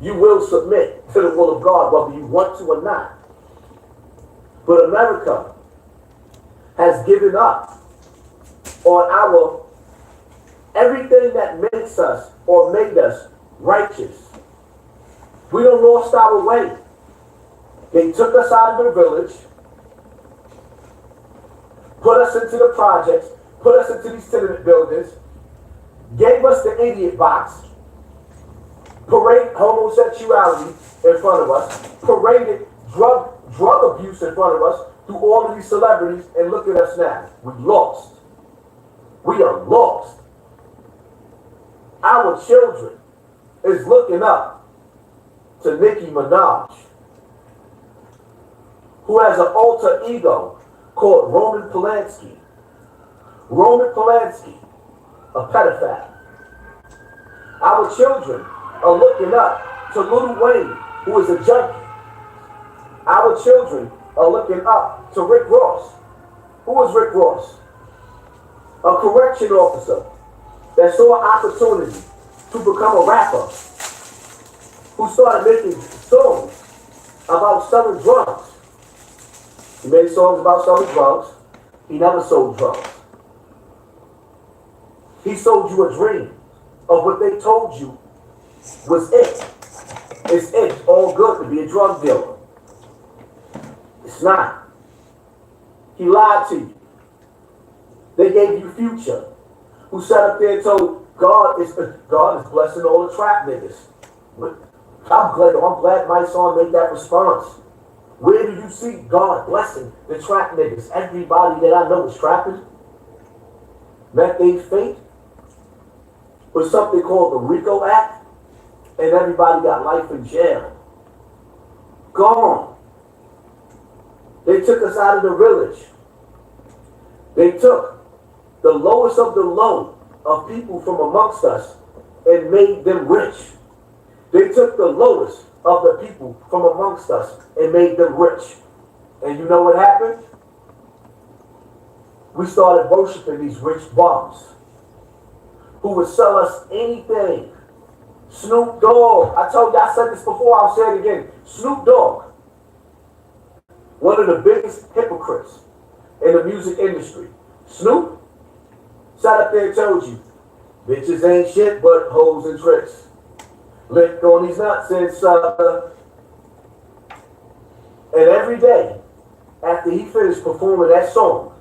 You will submit to the will of God, whether you want to or not. But America has given up on our everything that makes us or made us righteous. We done lost our way. They took us out of the village, put us into the projects, put us into these tenement buildings, gave us the idiot box, parade homosexuality in front of us, paraded drug abuse in front of us through all of these celebrities, and look at us now. We lost. We are lost. Our children is looking up to Nicki Minaj, who has an alter ego called Roman Polanski. Roman Polanski, a pedophile. Our children are looking up to Lil Wayne, who is a junkie. Our children are looking up to Rick Ross. Who is Rick Ross? A correction officer that saw an opportunity to become a rapper, who started making songs about selling drugs. He made songs about selling drugs. He never sold drugs. He sold you a dream of what they told you was it. It's all good to be a drug dealer. It's not. He lied to you. They gave you Future, who sat up there and told God is blessing all the trap niggas. I'm glad my son made that response. Where do you see God blessing the trap niggas? Everybody that I know is trapping. Met their fate with something called the RICO Act, and everybody got life in jail. Gone. They took us out of the village. They took the lowest of the low of people from amongst us and made them rich. They took the lowest of the people from amongst us and made them rich. And you know what happened? We started worshiping these rich bums who would sell us anything. Snoop Dogg. I told you, I said this before, I'll say it again. Snoop Dogg, one of the biggest hypocrites in the music industry. Snoop sat up there and told you, bitches ain't shit but hoes and tricks. Lick on these nuts and sucker. And every day, after he finished performing that song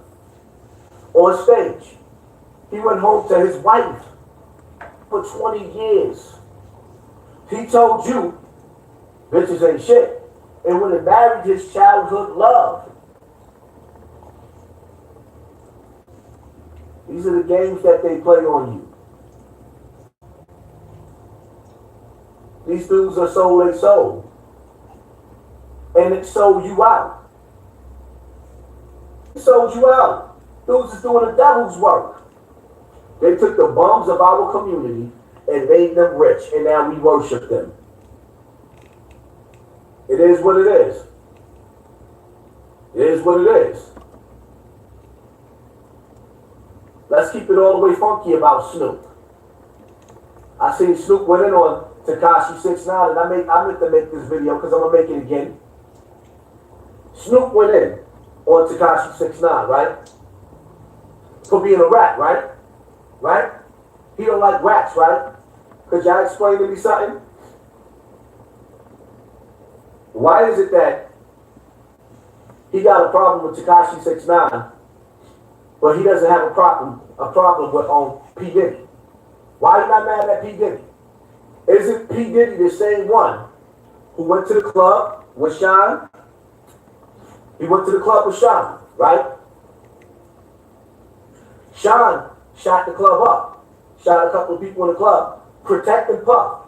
on stage, he went home to his wife for 20 years. He told you, bitches ain't shit, and would have married his childhood love. These are the games that they play on you. These dudes are sold they sold. And it sold you out. It sold you out. Dudes is doing the devil's work. They took the bums of our community and made them rich, and now we worship them. It is what it is. It is what it is. Let's keep it all the way funky about Snoop. I seen Snoop went in on Tekashi 6ix9ine, and I meant to make this video because I'm gonna make it again. Snoop went in on Tekashi 6ix9ine, right? For being a rat, right? Right? He don't like rats, right? Could y'all explain to me something? Why is it that he got a problem with Tekashi 6ix9ine But he doesn't have a problem with P. Diddy. Why are you not mad at P. Diddy? Isn't P. Diddy the same one who went to the club with Sean? He went to the club with Sean, right? Sean shot the club up. Shot a couple of people in the club. Protecting Puff.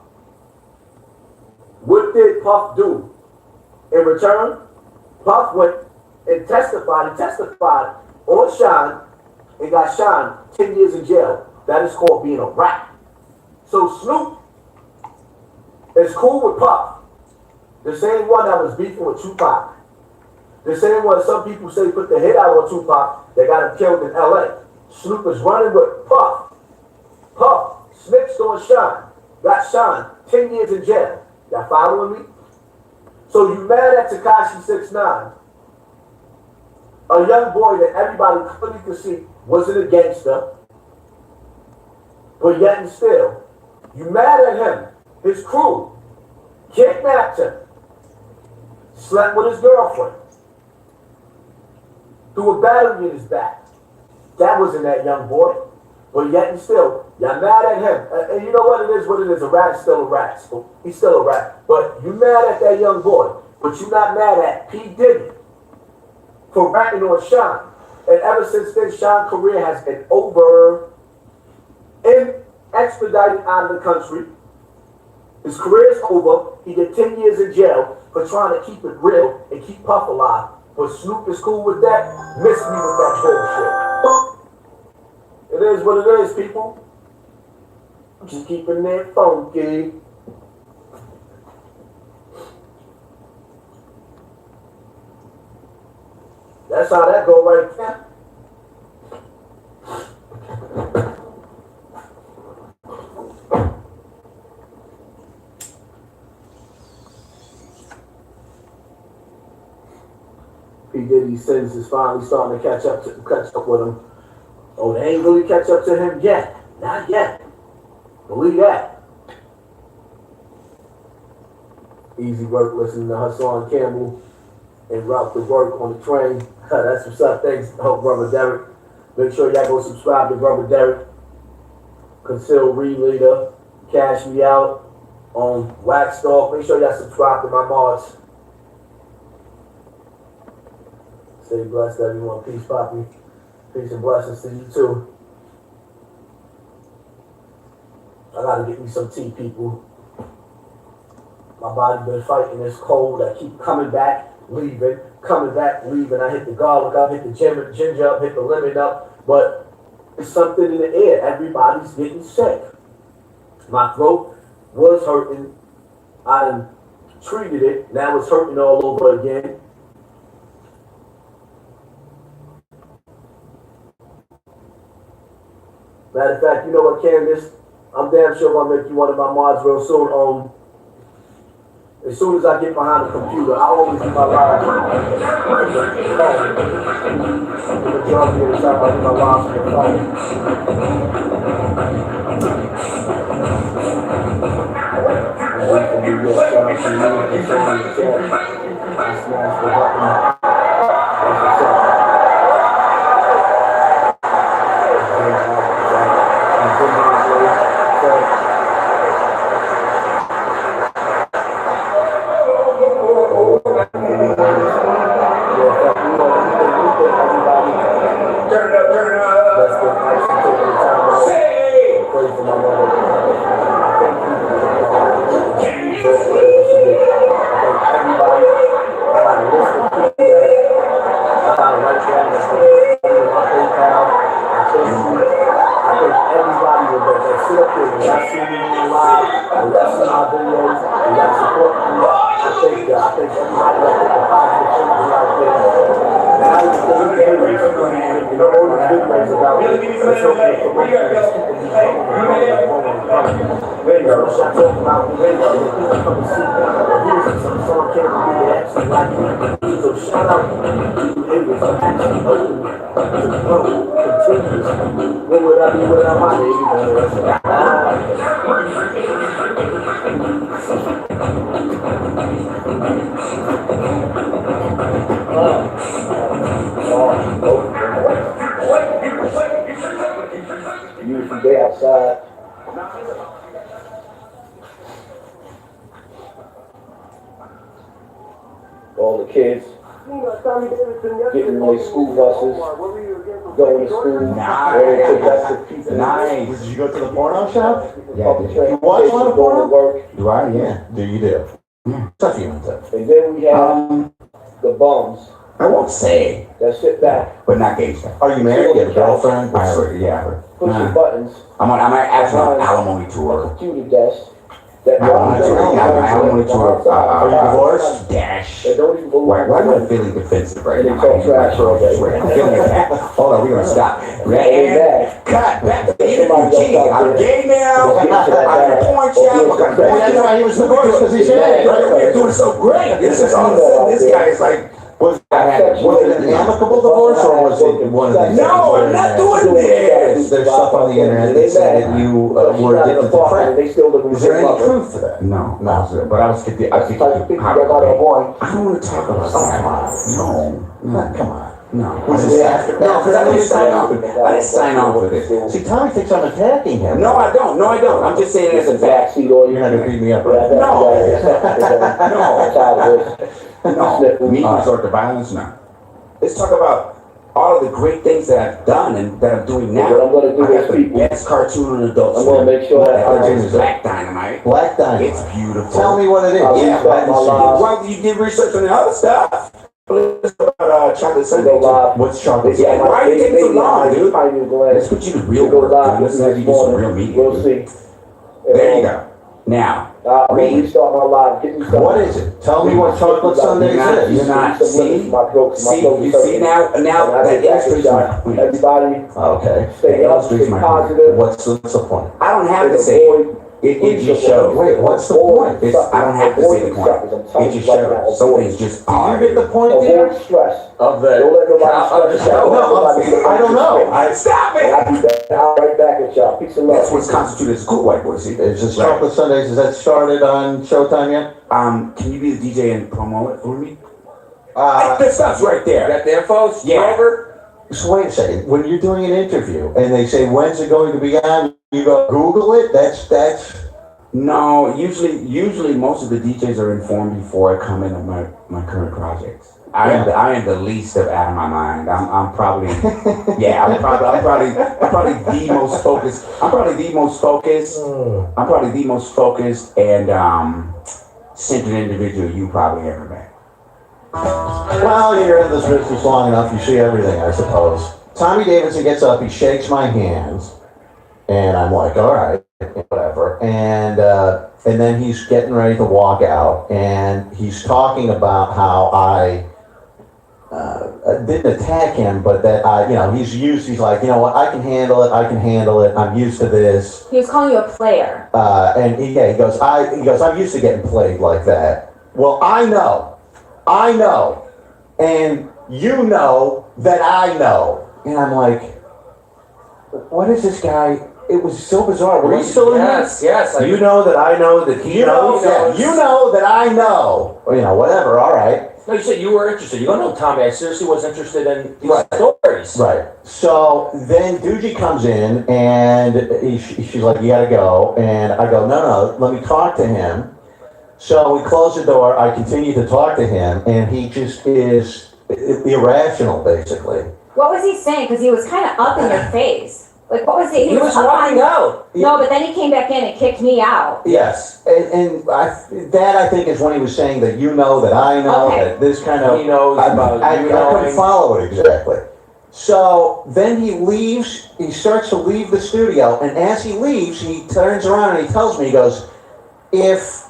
What did Puff do? In return, Puff went and testified. He testified on Sean and got Sean 10 years in jail. That is called being a rat. So Snoop is cool with Puff. The same one that was beefing with Tupac. The same one some people say put the hit out on Tupac that got him killed in LA. Snoop is running with Puff. Puff snitched on Sean. Got Sean 10 years in jail. Y'all following me? So you mad at Tekashi 6ix9ine, a young boy that everybody clearly could see wasn't a gangster, but yet and still, you mad at him, his crew, kidnapped him, slept with his girlfriend, threw a battery in his back. That wasn't that young boy. But yet and still, y'all mad at him. And you know what it is? A rat is still a rat. He's still a rat. But you mad at that young boy. But you're not mad at P. Diddy for ratting on Sean. And ever since then, Sean's career has been over and expedited out of the country. His career is over. He did 10 years in jail for trying to keep it real and keep Puff alive. But Snoop is cool with that. Miss me with that bullshit. It is what it is, people. I'm just keeping it funky. That's how that go right there. P. Diddy's sins is finally starting to catch up with him. Oh, they ain't really catch up to him yet. Not yet. Believe that. Easy work listening to Hassan Campbell and route to work on the train. That's what's up. Thanks, Brother Derek. Make sure y'all go subscribe to Brother Derek. Concealed Ringleader. Cash Me Out. On Wax Dog. Make sure y'all subscribe to my mods. Stay blessed, everyone. Peace, Poppy. Peace and blessings to you too. I gotta get me some tea, people. My body been fighting this cold. I keep coming back, leaving, coming back, leaving. I hit the garlic up, hit the ginger up, hit the lemon up, but it's something in the air. Everybody's getting sick. My throat was hurting. I done treated it. Now it's hurting all over again. Matter of fact, you know what, Candace? I'm damn sure gonna make you one of my mods real soon. As soon as I get behind the computer, I always do my live. The majority of the time I do my live on the phone. And we can do that. Shout out to you and send me the chat. And smash the button. That's what's up. So shout out to you idiots for actually opening to grow continuously. What would I be without my baby? outside. All the kids getting on their school buses, going to school. Nice. Did you go to the porno shop? Yeah, did you? You watch a lot of Going to porno? work. Do I? Yeah. Do you do? Yeah. Stuff you into. And then we have the bums I won't say, that sit back, but not gay stuff. Are you married? You have a girlfriend? I heard, yeah. pushing buttons, I'm actually on an alimony tour. computer desk. That I'm on an alimony tour. Are you divorced? Dash. They don't even belong. Why am I feeling defensive right And now? they talk trash all day. I'm feeling attacked. Hold on, we're gonna stop. And And cut back to the interview. Gee, I'm gay now. I'm in a porn shop. I'm gonna That's why he was divorced, because he's gay. We're doing so great. This is all of a sudden, this guy is like, Was it an amicable divorce, or was it one of these? no, I'm not doing this. There's stuff on the internet that said that you were addicted to crack. They still live in Is there any mother. truth to that? No, No. but I was thinking, I think I think you got a boy. I don't want to talk about that. No, Come on. no. Was this after? No, because I didn't sign off. I didn't sign on for this. See, Tommy thinks I'm attacking him. No, I don't. No, I don't. I'm just saying it as a fact. Backseat all You're not gonna beat me up, right? No, me resort to violence, no. Let's talk about all of the great things that I've done and that I'm doing now. What I'm gonna do I is got the people. best cartoon on Adult I'm Swim. gonna make sure that cartoon is Black Dynamite. Black Diamond. It's beautiful. Tell me what it is. I'll Yeah, restart my live. well, you did research on the other stuff. Let's talk about Chocolate Go Sunday. live. What's chocolate? Yeah, why are you taking so long, dude? Let's put you to real Go work, live dude. Let's have you do some real media. We'll dude. see. There you go. Now, I'm gonna restart my live. Get me some. What is it? Tell me what chocolate Sundays you're is. not, Some see, limits to my throat, my see, throat you is see hurting. now And that I get back illustrates and my shot. point. Everybody, Okay. stay up, illustrates stay my positive. What's the point? I don't have to And say it. avoid- It just shows. Wait, what's the point? It's, I don't have to say the point. It just shows. Some things just Do you are. get the point Avoid there? stress. Of Don't let nobody stress you out. I don't know. Stop And it! I'll be back. I'll right back at y'all. Peace and love. That's what's constituted as good white boy, see? Is this chocolate Sundays, is that started on Showtime yet? Can you be the DJ and promo it for me? Uh, The stuff's right there. Got the info? Yeah. Over? so wait a second, when you're doing an interview and they say, when's it going to be on? You go, Google it? That's, No, usually most of the DJs are informed before I come into my current projects. I am the least of out of my mind. I'm probably I'm probably the most focused. I'm probably the most focused and centered individual you probably ever met. well, you're in this business long enough, you see everything, I suppose. Tommy Davidson gets up, he shakes my hands, and I'm like, all right, whatever. And then he's getting ready to walk out, and he's talking about how I didn't attack him, but that he's like, you know what, I can handle it, I'm used to this. He was calling you a player. And he goes, I'm used to getting played like that. Well, I know, and you know that I know. And I'm like, what is this guy? It was so bizarre. Were you still in Yes, yes. You know that I know that he knows. knows. You know that I know. Or, whatever. All right. No, you said you were interested. You don't know Tommy. I seriously was interested in these Right. stories. Right. So then Doogie comes in and she's like, you gotta go. And I go, no, let me talk to him. So we close the door. I continue to talk to him, and he just is irrational, basically. What was he saying? Because he was kind of up in your face. Like, what was he? He was up walking on- out. No, but then he came back in and kicked me out. Yes, and I think is when he was saying that you know that I know Okay. that this kind of He knows about I you couldn't knowing. follow it exactly. So then he leaves. He starts to leave the studio, and as he leaves, he turns around and he tells me, he goes, "If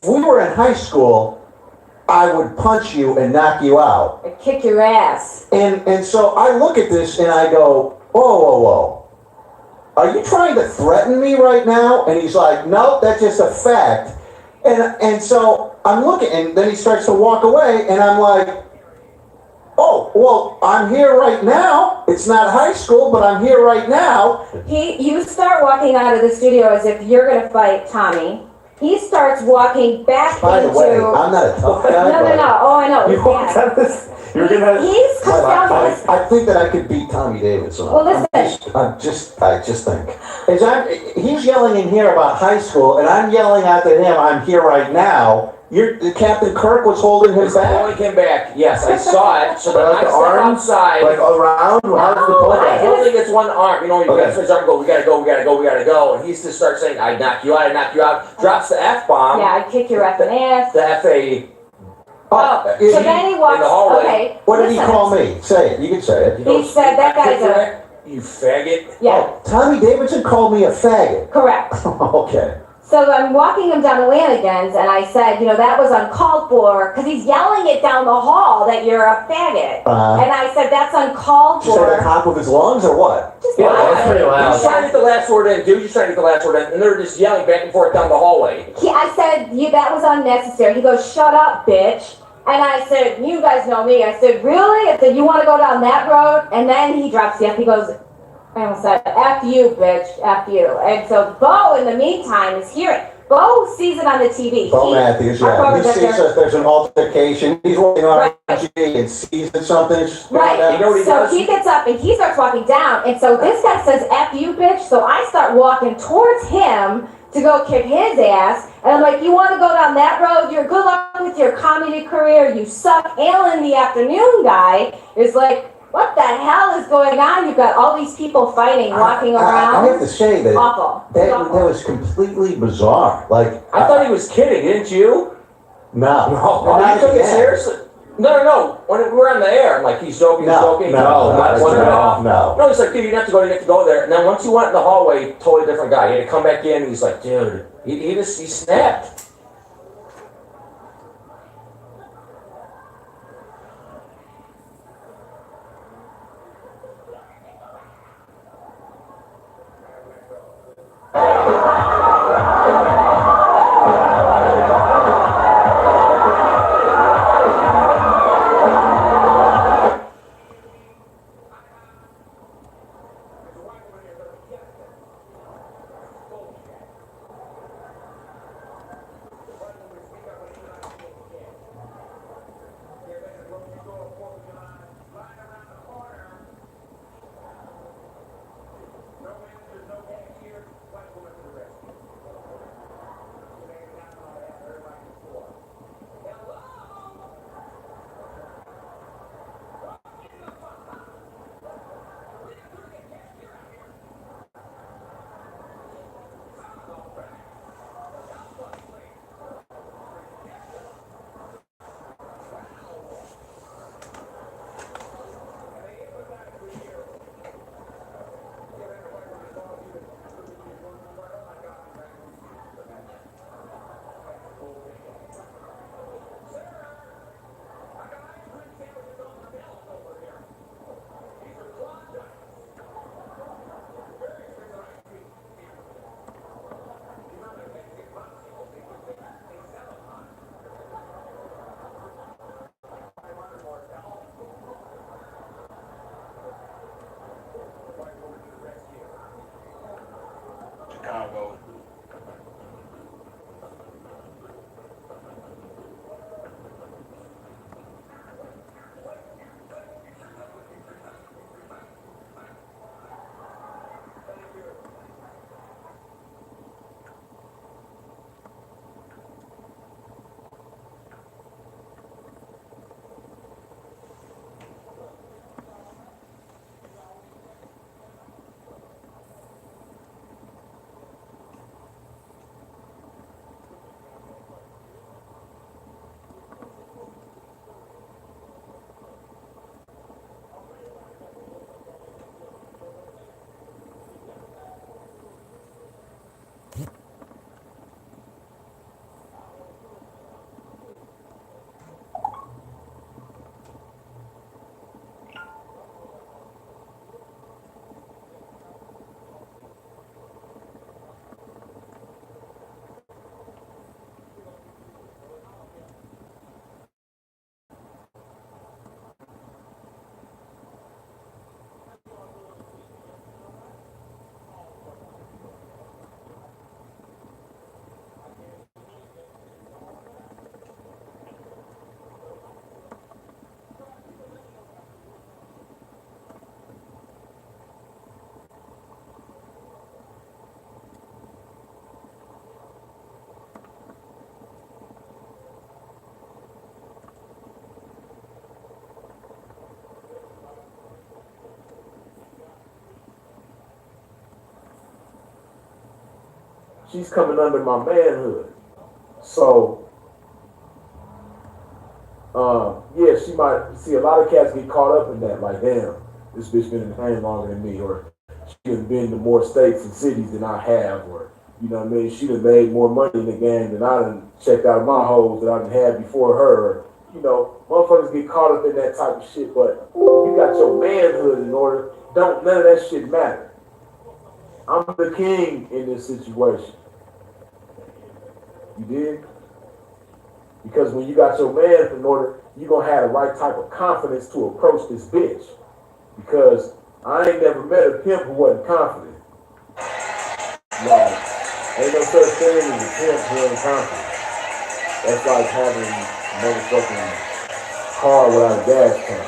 we were in high school, I would punch you and knock you out." I kick your ass. And so I look at this and I go, whoa. Are you trying to threaten me right now? And he's like, nope, that's just a fact. And so I'm looking, and then he starts to walk away, and I'm like, oh, well, I'm here right now. It's not high school, but I'm here right now. You start walking out of the studio as if you're gonna fight Tommy. He starts walking back By the into. way, I'm not a tough guy. No. Oh, I know. You It's walked bad. out of this. You're gonna. He's comes down to this. I think that I could beat Tommy Davidson. Well, listen. I just think. He's yelling in here about high school, and I'm yelling out to him, I'm here right now. Captain Kirk was holding him He's back. pulling him back. Yes, I saw it. So then Like I the step arms? outside. Like around? How's the pull I'm back? holding his one arm. You know, you Okay. got his arm. Go. We gotta go. We gotta go. We gotta go. And he just starts saying, "I knock you out. I knock you out." Drops the F bomb. Yeah, I'd kick your effing ass. The F-A. Oh, is so he then he walks. in the hallway? Okay. What did he listen. call me? Say it. You can say it. He said that guy's a. You faggot. Yeah, Tommy Davidson called me a faggot. correct. Okay. So I'm walking him down the Lanigan's, and I said, you know, that was uncalled for, because he's yelling it down the hall that you're a faggot. And I said, that's uncalled Did you say the for. top of his lungs or what? Just Yeah, loud. that's pretty loud. He's trying to get the last word in, dude. He's trying to get the last word in, and they're just yelling back and forth down the hallway. I said, that was unnecessary. He goes, shut up, bitch. And I said, you guys know me. I said, really? I said, you want to go down that road? And then he drops the F. He goes, I almost said, F you, bitch, F you. And so Bo, in the meantime, is hearing. Bo sees it on the TV. Bo Matthews, yeah. He sees that there's an altercation. He's walking on RG and sees that something's Right. You know what he So does? he gets up and he starts walking down. And so this guy says, F you, bitch. So I start walking towards him to go kick his ass. And I'm like, you want to go down that road? You're good luck with your comedy career. You suck. Alan, the afternoon guy, is like, what the hell is going on? You've got all these people fighting, walking around. I have to say that Awful. that Awful. was completely bizarre. Like I thought he was kidding, didn't you? no, Oh, not you took it again. seriously? No. When we're on the air, I'm like, he's joking, he's joking. No, not one at all. no. No, he's like, dude, you have to go there. And then once he went in the hallway, totally different guy. He had to come back in, and he's like, dude, he snapped. she's coming under my manhood. So, yeah, she might see a lot of cats get caught up in that, like, damn, this bitch been in the game longer than me, or she has been to more states and cities than I have, or you know what I mean, she done made more money in the game than I done checked out of my hoes that I done had before her. Or, you know, motherfuckers get caught up in that type of shit, but you got your manhood in order, don't none of that shit matter. I'm the king in this situation. You dig? Because when you got your man in order, you're gonna have the right type of confidence to approach this bitch. Because I ain't never met a pimp who wasn't confident. Like, ain't no such thing as a pimp who ain't confident. That's like having a motherfucking car without a gas tank.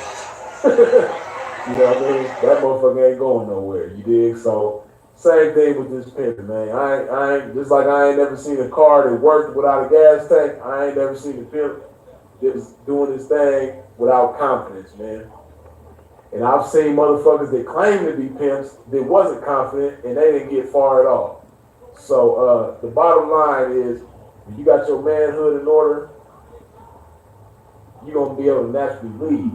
You know what I mean? That motherfucker ain't going nowhere. You dig? So same thing with this pimping, man. I ain't just like I ain't never seen a car that worked without a gas tank. I ain't never seen a pimp that was doing this thing without confidence, man. And I've seen motherfuckers that claim to be pimps that wasn't confident and they didn't get far at all. So the bottom line is, when you got your manhood in order, you're gonna be able to naturally lead.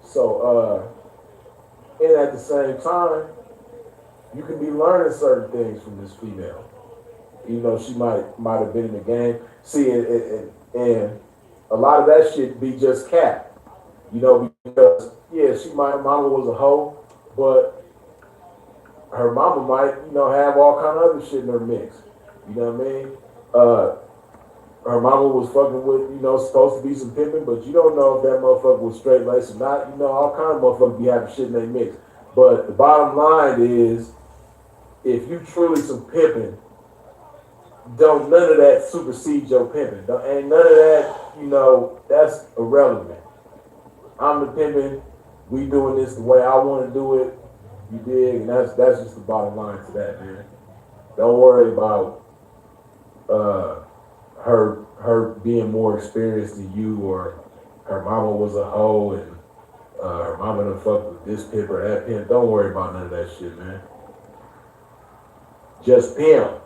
So and at the same time, you can be learning certain things from this female. You know, she might have been in the game. See, and a lot of that shit be just cap. You know, because yeah, her mama was a hoe, but her mama might, you know, have all kind of other shit in her mix. You know what I mean? Her mama was fucking with, you know, supposed to be some pimping, but you don't know if that motherfucker was straight laced or not. You know, all kind of motherfuckers be having shit in their mix. But the bottom line is, if you truly some pimping, don't none of that supersede your pimping. Ain't none of that, you know, that's irrelevant. I'm the pimping, we doing this the way I want to do it, you dig? And that's just the bottom line to that, man. Don't worry about her being more experienced than you, or her mama was a hoe and her mama done fucked with this pimp or that pimp. Don't worry about none of that shit, man. Just pimp.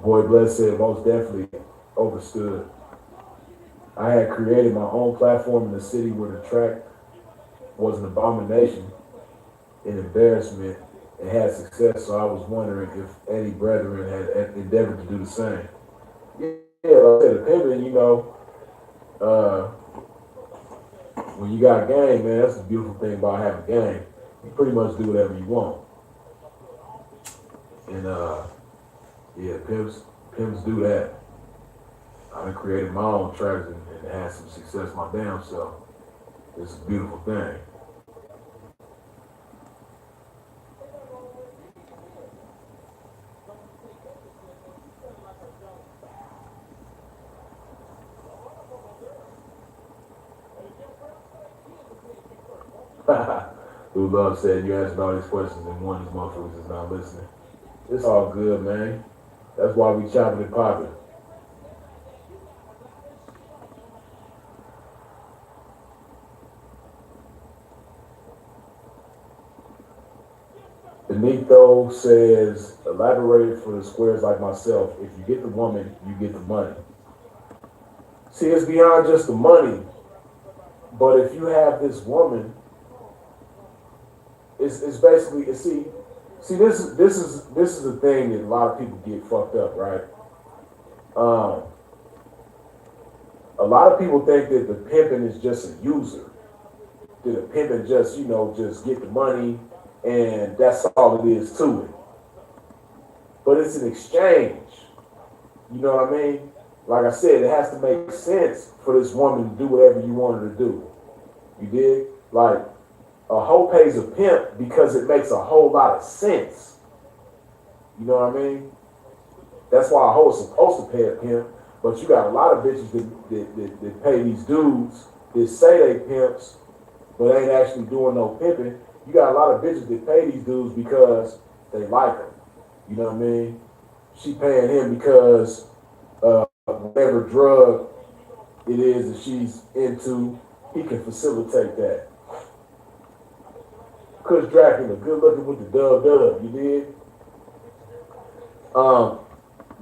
Boy Bless said most definitely overstood. I had created my own platform in the city where the track was an abomination, an embarrassment, and had success, so I was wondering if any brethren had endeavored to do the same. Yeah, like I said, the pimping, you know, when you got a game, man, that's the beautiful thing about having a game. You pretty much do whatever you want. And yeah, pimps do that. I done created my own tracks and had some success my damn self. It's a beautiful thing. Who Love said you answered all these questions and one of these motherfuckers is not listening. It's all good, man. That's why we chopping and popping. Benito says, elaborate for the squares like myself. If you get the woman, you get the money. See, it's beyond just the money. But if you have this woman, it's basically, see, this is the thing that a lot of people get fucked up, right? A lot of people think that the pimping is just a user. That the pimping just, you know, just get the money and that's all it is to it. But it's an exchange. You know what I mean? Like I said, it has to make sense for this woman to do whatever you want her to do. You dig? Like, a hoe pays a pimp because it makes a whole lot of sense. You know what I mean? That's why a hoe is supposed to pay a pimp, but you got a lot of bitches that pay these dudes that say they pimps, but ain't actually doing no pimping. You got a lot of bitches that pay these dudes because they like them. You know what I mean? She paying him because whatever drug it is that she's into, he can facilitate that. Kush Dracula, good looking with the dub, you did?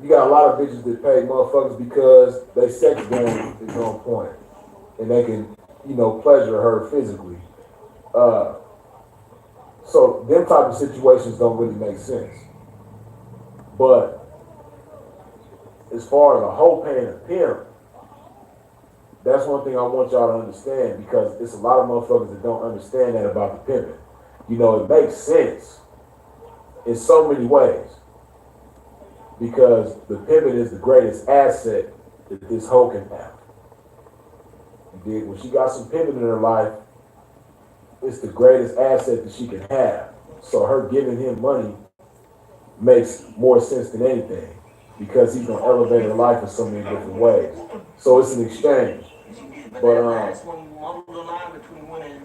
You got a lot of bitches that pay motherfuckers because they sex game is on point. And they can, pleasure her physically. So them type of situations don't really make sense. But as far as a hoe paying a pimp, that's one thing I want y'all to understand, because it's a lot of motherfuckers that don't understand that about the pimping. It makes sense in so many ways, because the pimping is the greatest asset that this hoe can have. You dig? When she got some pimping in her life, it's the greatest asset that she can have. So her giving him money makes more sense than anything, because he's gonna elevate her life in so many different ways. So it's an exchange. But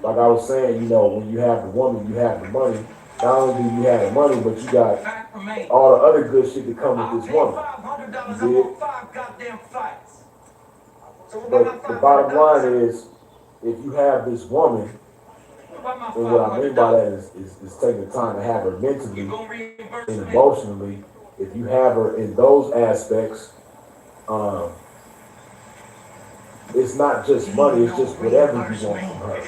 like I was saying, when you have the woman, you have the money. Not only do you have the money, but you got all the other good shit that come with this woman. You dig? But the bottom line is, if you have this woman, and what I mean by that is taking the time to have her mentally and emotionally. If you have her in those aspects, it's not just money, it's just whatever you want from her.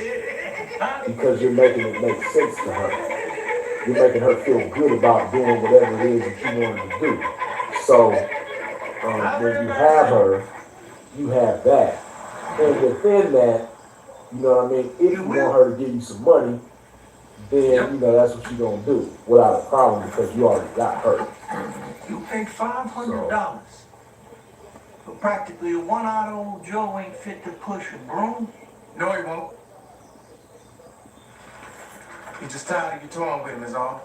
Because you're making it make sense to her. You're making her feel good about doing whatever it is that you want her to do. So when you have her, you have that. And within that, you know what I mean, if you want her to give you some money, then that's what you're gonna do without a problem, because you already got her. You pay $500 for practically a one-eyed old Joe ain't fit to push a broom? No, he won't. He just tired of you toying with him, is all.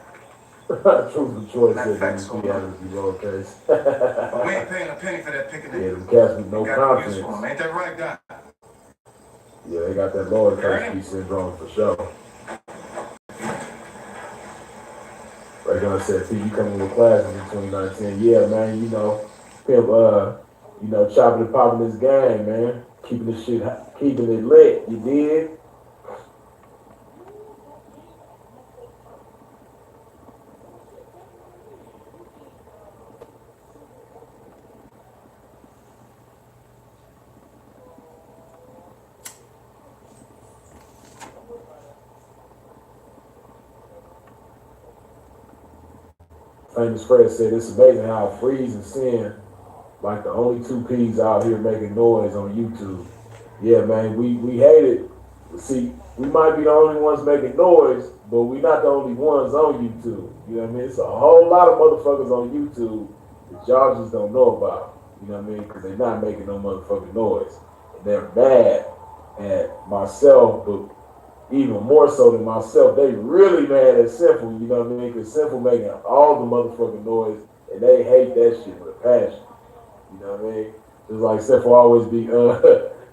Truthful choice said that you be lowercase. But we ain't paying a penny for that picking. Yeah, them cats with no confidence. Ain't that right, guy? Yeah, they got that lowercase P syndrome for sure. Like I said, P, you come into classes in 2019. Yeah, man, pimp, chopping and popping this game, man. Keeping it lit, you did? Famous Fred said, it's amazing how Freeze and Sin, like the only two P's out here making noise on YouTube. Yeah, man, we hate it. See, we might be the only ones making noise, but we not the only ones on YouTube. You know what I mean? It's a whole lot of motherfuckers on YouTube that y'all just don't know about. You know what I mean? Because they're not making no motherfucking noise. And they're mad at myself, but even more so than myself, they really mad at Simple, you know what I mean? Because Simple making all the motherfucking noise, and they hate that shit with a passion. You know what I mean? Just like Simple always be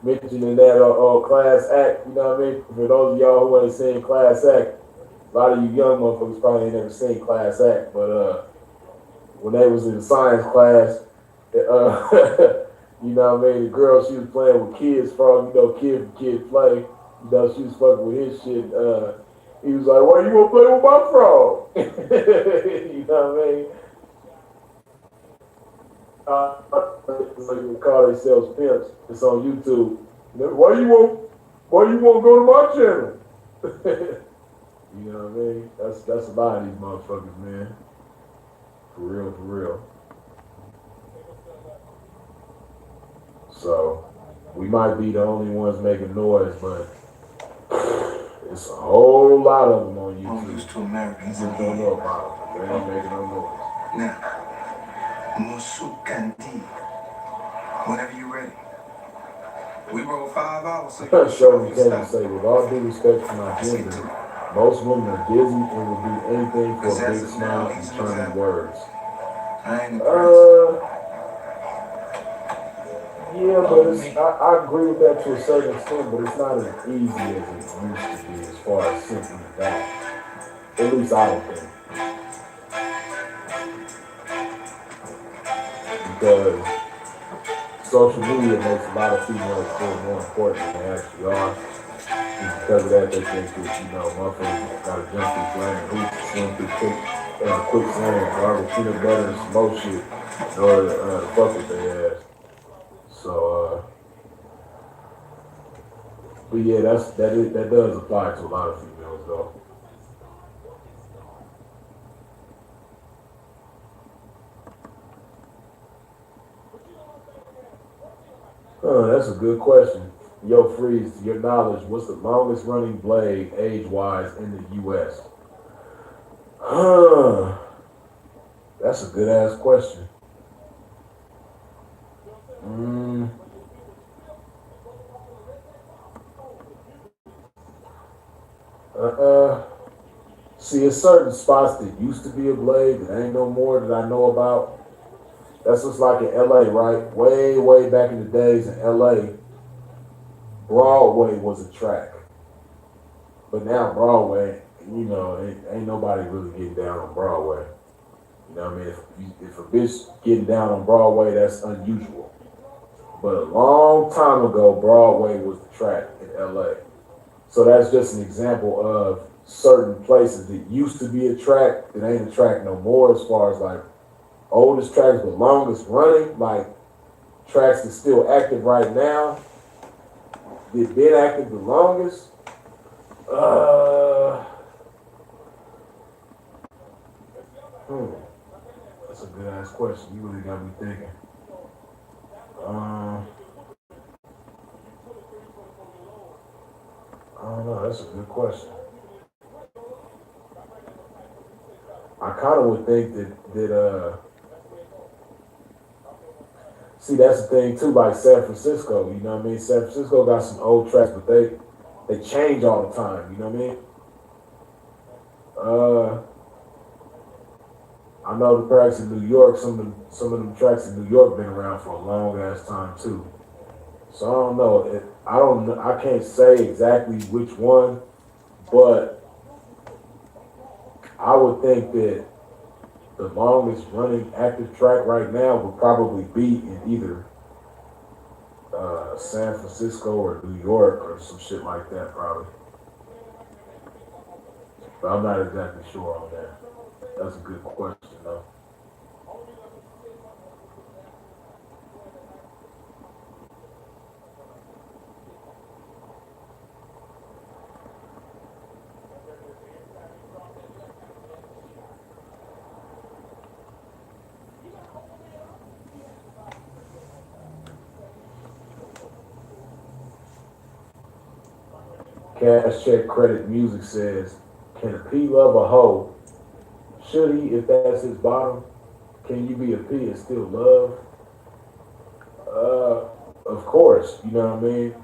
mentioning that Class Act, you know what I mean? For those of y'all who ain't seen Class Act, a lot of you young motherfuckers probably ain't never seen Class Act, but when they was in science class, you know what I mean? The girl, she was playing with kids from, kid play. She was fucking with his shit. He was like, "Why you gonna play with my frog?" You know what I mean? They call themselves pimps. It's on YouTube. Why you won't go to my channel? You know what I mean? That's a lot of these motherfuckers, man. For real. So we might be the only ones making noise, but it's a whole lot of them on YouTube. I'm used to Americans. You don't know about them. They ain't making no noise. Now, Musu Kandi, whenever you're ready. We roll 5 hours, so you Show me can say, with all due respect to my gender, most women are dizzy and will do anything for a big smile and charming words. Yeah, but I agree with that to a certain extent, but it's not as easy as it used to be as far as simply that. At least I don't think. because social media makes a lot of females feel more important than they actually are. And because of that, they think that, you know, motherfuckers gotta jump through flaming hoops, swim through quicksand, gargle peanut butter and some more shit in order to fuck with their ass. So, but yeah, that does apply to a lot of females though. That's a good question. Yo, Freeze, to your knowledge, what's the longest running blade age-wise in the U.S.? That's a good ass question. See, it's certain spots that used to be a blade that ain't no more that I know about. That's just like in LA, right? Way, way back in the days in LA, Broadway was a track. But now Broadway, you know, ain't nobody really getting down on Broadway. You know what I mean? If a bitch getting down on Broadway, that's unusual. But a long time ago, Broadway was the track in LA. So that's just an example of certain places that used to be a track that ain't a track no more, as far as like oldest tracks, but longest running, like tracks that's still active right now, that been active the longest. That's a good ass question. You really got me thinking. I don't know. That's a good question. I kind of would think that see, that's the thing too, like San Francisco, you know what I mean? San Francisco got some old tracks, but they change all the time, you know what I mean? I know the tracks in New York, some of them tracks in New York been around for a long ass time too. So I don't know. I can't say exactly which one, but I would think that the longest running active track right now would probably be in either San Francisco or New York or some shit like that, probably. But I'm not exactly sure on that. That's a good question, though. Cash Check Credit Music says, can a P love a hoe? Should he, if that's his bottom? Can you be a P and still love? Of course, you know what I mean?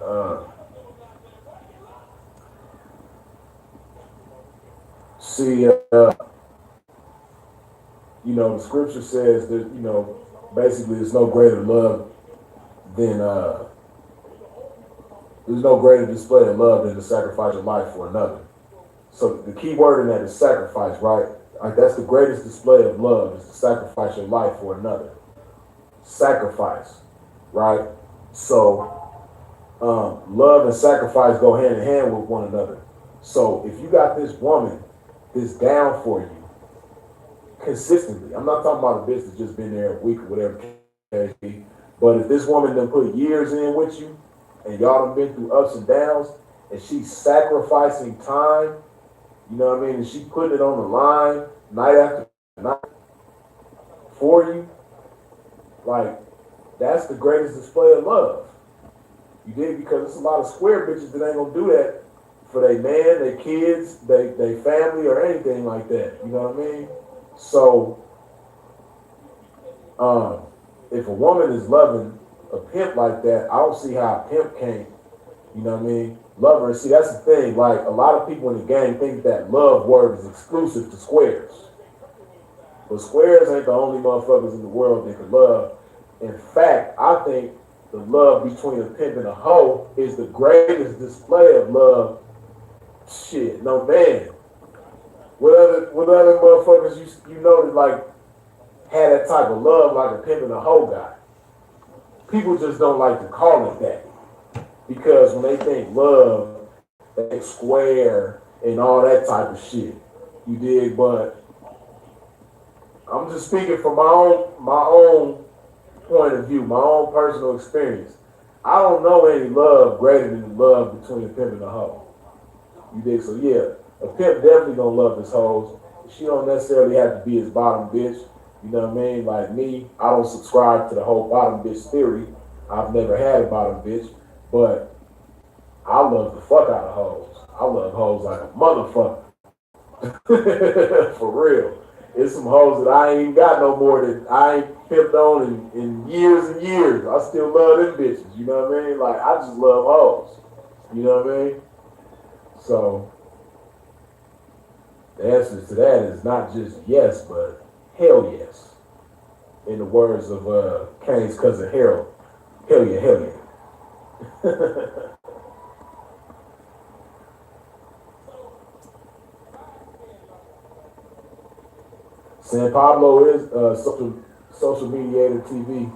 You know, the scripture says that, you know, basically there's no greater love than, there's no greater display of love than to sacrifice your life for another. So the key word in that is sacrifice, right? Like that's the greatest display of love, is to sacrifice your life for another. Sacrifice, right? So love and sacrifice go hand in hand with one another. So if you got this woman that's down for you consistently, I'm not talking about a bitch that's just been there a week or whatever, but if this woman done put years in with you and y'all done been through ups and downs and she's sacrificing time, you know what I mean, and she putting it on the line night after night for you, like that's the greatest display of love. You dig? Because there's a lot of square bitches that ain't gonna do that for their man, their kids, their family, or anything like that. You know what I mean? So, if a woman is loving a pimp like that, I don't see how a pimp can't, you know what I mean, love her. See, that's the thing. Like, a lot of people in the game think that love word is exclusive to squares. But squares ain't the only motherfuckers in the world that can love. In fact, I think the love between a pimp and a hoe is the greatest display of love. Shit, no man. What other motherfuckers you know that like had that type of love like a pimp and a hoe guy. People just don't like to call it that because when they think love, they think square and all that type of shit. You dig? But I'm just speaking from my own point of view, my own personal experience. I don't know any love greater than the love between a pimp and a hoe. You dig? So yeah, a pimp definitely gonna love his hoes. She don't necessarily have to be his bottom bitch. You know what I mean? Like me, I don't subscribe to the whole bottom bitch theory. I've never had a bottom bitch, but I love the fuck out of hoes. I love hoes like a motherfucker. For real. It's some hoes that I ain't even got no more that I ain't pimped on in years and years. I still love them bitches. You know what I mean? Like, I just love hoes. You know what I mean? So, the answer to that is not just yes, but hell yes. In the words of Kane's cousin Harold. Hell yeah, hell yeah. San Pablo is social mediator TV.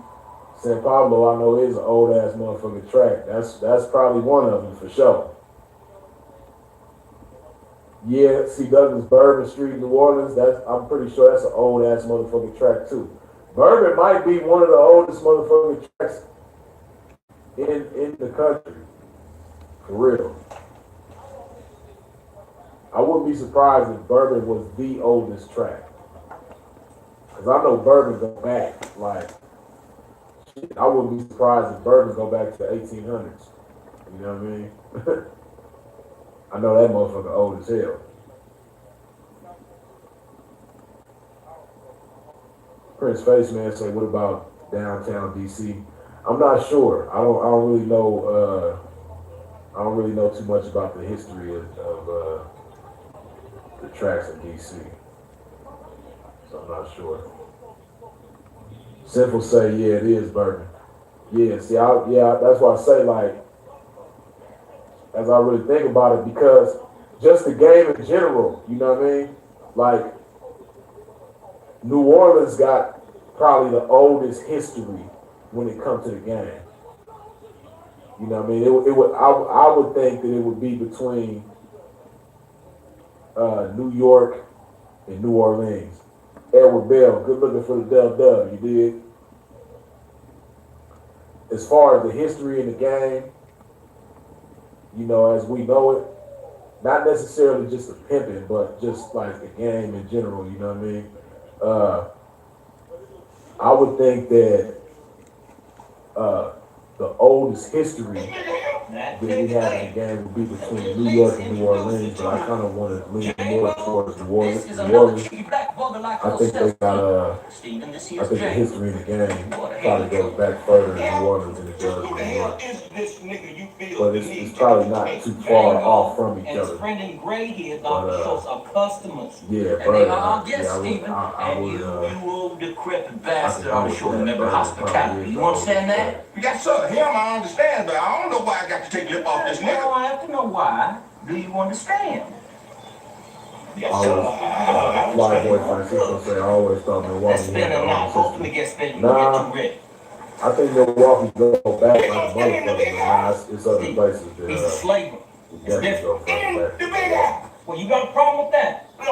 San Pablo, I know, is an old ass motherfucking track. That's probably one of them for sure. Yeah, C. Douglas Bourbon Street, New Orleans. I'm pretty sure that's an old ass motherfucking track too. Bourbon might be one of the oldest motherfucking tracks in the country. For real. I wouldn't be surprised if Bourbon was the oldest track. Cause I know Bourbon go back, like, shit, I wouldn't be surprised if Bourbon go back to the 1800s. You know what I mean? I know that motherfucker old as hell. Prince Face Man say, what about downtown DC? I'm not sure. I don't really know. I don't really know too much about the history of the tracks in DC. So I'm not sure. Simple say, yeah, it is Bourbon. Yeah, see, that's why I say, like, as I really think about it, because just the game in general, you know what I mean? Like, New Orleans got probably the oldest history when it comes to the game. You know what I mean? I would think that it would be between New York and New Orleans. Edward Bell, good looking for the dub, you dig? As far as the history in the game, you know, as we know it, not necessarily just the pimping, but just like the game in general, you know what I mean? I would think that the oldest history that we have in the game would be between New York and New Orleans, but I kind of want to lean more towards New Orleans. I think they got I think the history in the game probably goes back further in New Orleans than it does in New York. But it's probably not too far off from each other. But yeah, but I would. I'm sure remember hospitality. You understand that? Yes, sir. Him, I understand, but I don't know why I got to take lip off this nigga. I don't have to know why. Do you understand? Yes, sir. Fly Boy Francisco say, I always thought Milwaukee had the oldest history. Nah, I think Milwaukee go back like a motherfucker. Nah, it's other places that He's a slaver. definitely go further back. Well, you got a problem with that? They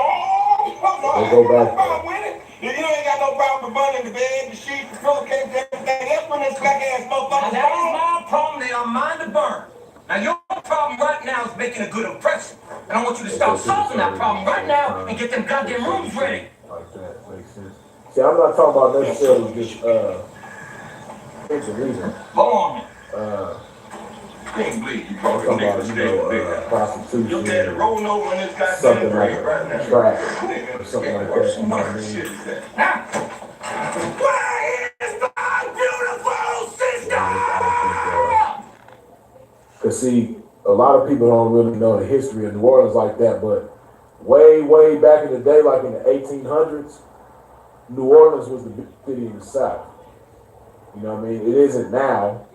go back there. You ain't got no problem with burning the bed, the sheets, the pillowcase, everything else when this black ass motherfucker. Now, that is my problem. They are mine to burn. Now, your problem right now is making a good impression. And I want you to stop solving that problem right now and get them goddamn rooms ready. Like that makes sense. See, I'm not talking about necessarily just here's the reason. Go on. Can't believe you I'm talking about, you know, prostitution, your daddy rolling over in this goddamn something like grave right now. a trap or something like that. You know what I mean? Where is my beautiful sister? Because see, a lot of people don't really know the history of New Orleans like that, but way, way back in the day, like in the 1800s, New Orleans was the big city in the South. You know what I mean? It isn't now.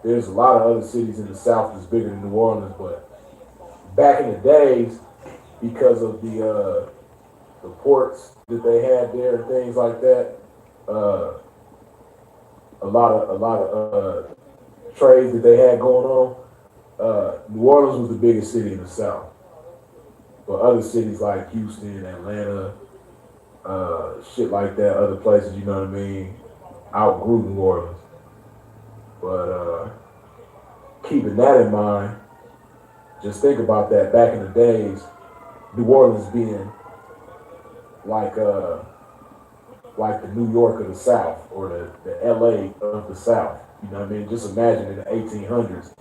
There's a lot of other cities in the South that's bigger than New Orleans, but back in the days, because of the ports that they had there and things like that, a lot of trades that they had going on. New Orleans was the biggest city in the South, but other cities like Houston, Atlanta, shit like that, other places, you know what I mean, outgrew New Orleans. But keeping that in mind, just think about that. Back in the days, New Orleans being like the New York of the South, or the LA of the South. You know what I mean? Just imagine in the 1800s,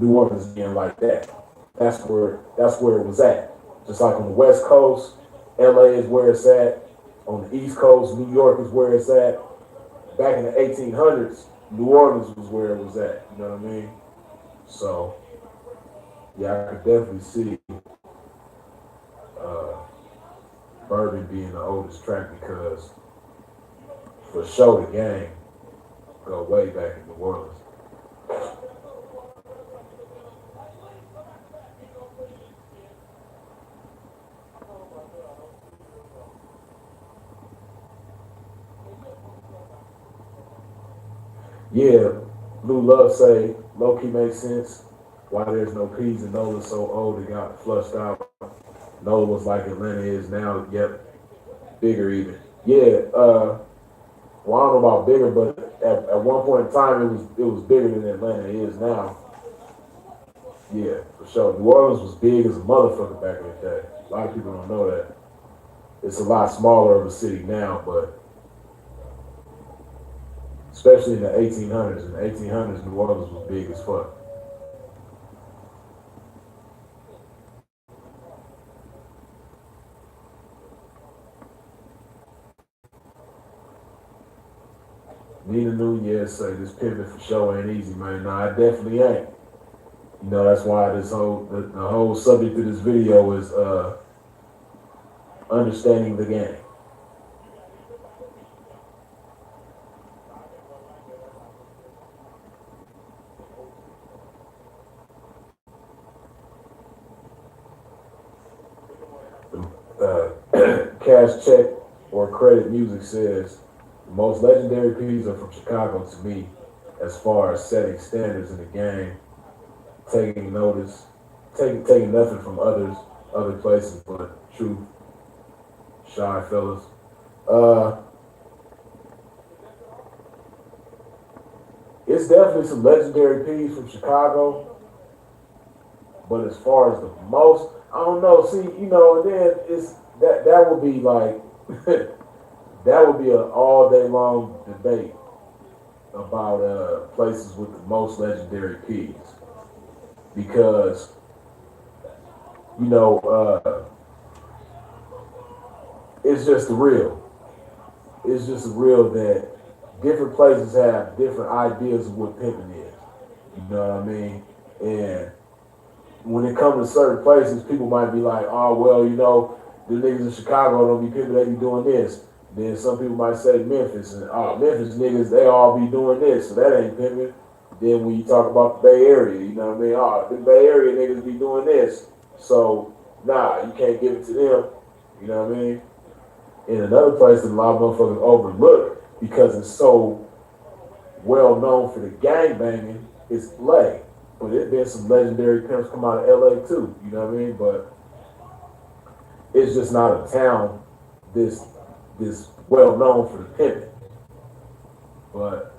New Orleans being like that. That's where it was at. Just like on the West Coast, LA is where it's at. On the East Coast, New York is where it's at. Back in the 1800s, New Orleans was where it was at. You know what I mean? So, yeah, I could definitely see Bourbon being the oldest track, because for sure the gang go way back in New Orleans. Yeah, Lou Love say low key makes sense. Why there's no P's and Nola's so old it got flushed out. Nola was like Atlanta is now, yep, bigger even. Yeah, well I don't know about bigger, but at one point in time it was bigger than Atlanta is now. Yeah, for sure. New Orleans was big as a motherfucker back in the day. A lot of people don't know that. It's a lot smaller of a city now, but especially in the 1800s. In the 1800s, New Orleans was big as fuck. Nina Nunez say this pivot for sure ain't easy, man. No, it definitely ain't. You know, that's why the whole subject of this video is understanding the game. Cash Check or Credit Music says the most legendary pieces are from Chicago to me, as far as setting standards in the game, taking notice, taking nothing from other places but truth. Shy fellas. It's definitely some legendary pieces from Chicago, but as far as the most, I don't know. See, you know, and then it's that would be like that would be an all day long debate about places with the most legendary P's, because you know it's just real. It's just real that different places have different ideas of what pimping is. You know what I mean? And when it comes to certain places, people might be like, oh, well, you know, the niggas in Chicago don't be pimping, they be doing this. Then some people might say Memphis, and Memphis niggas, they all be doing this, so that ain't pimping. Then when you talk about the Bay Area, you know what I mean? Oh, the Bay Area niggas be doing this, so nah, you can't give it to them. You know what I mean? In another place that a lot of motherfuckers overlook because it's so well known for the gangbanging is LA. But there's been some legendary pimps come out of LA too, you know what I mean? But it's just not a town this well known for the pimping. But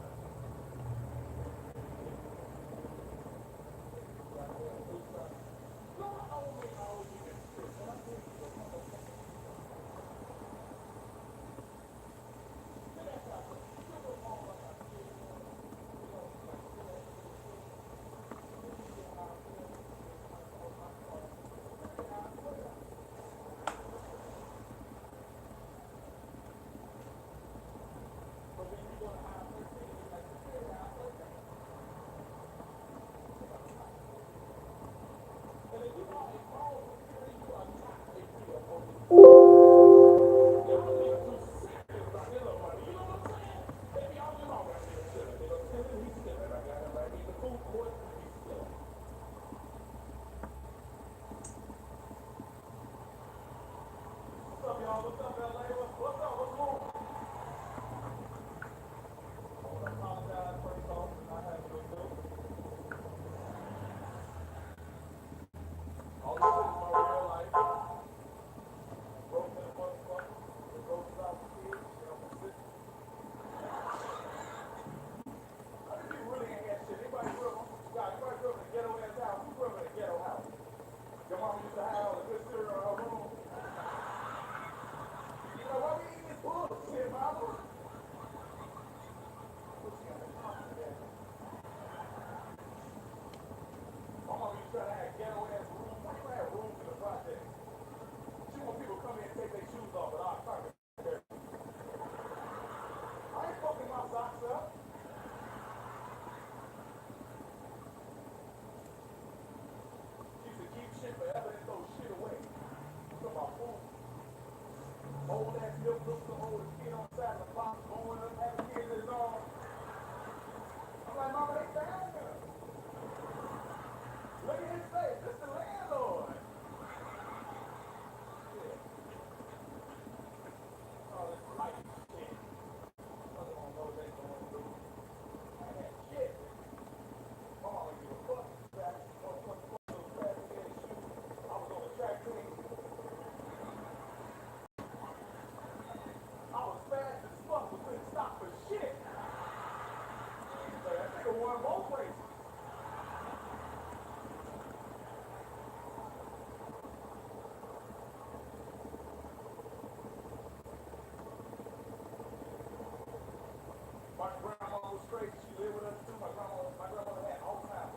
crazy. She lived with us too. My grandmother had all the time.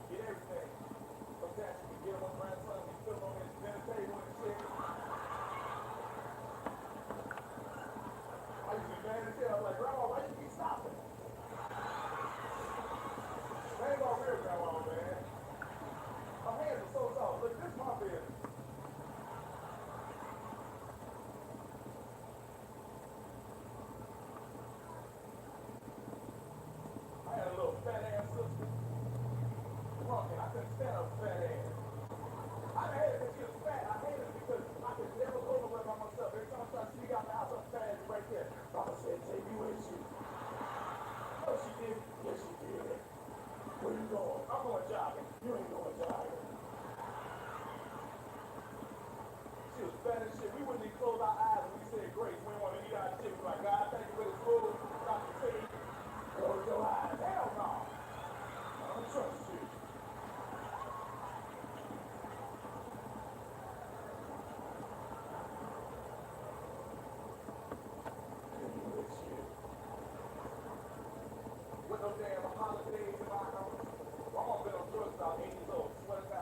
She get everything. Sometimes she could get on my grandson, he still on his dinner table and shit. I used to be mad as hell. I was like, Grandma, why you keep stopping? That ain't my real grandma, man. My hands are so soft. Look, this is my business. I had a little fat ass sister. Drunk, and I couldn't stand her fat ass. I hated it because she was fat. I hated it because I could never go nowhere by myself. Every time I tried to sneak out the house, I'm fat ass right there. Mama said, take me with you. Oh, she did? Yes, she did. Where you going? I'm going jogging. You ain't going jogging. She was fat as shit. We wouldn't even close our eyes when we said grace. We didn't want to eat our shit. We were like, God, thank you for this food. Stop the tea. Close your eyes. Hell no. I don't trust you. With no damn holidays in my house. My mom been on drugs about 8 years old. Swear to God.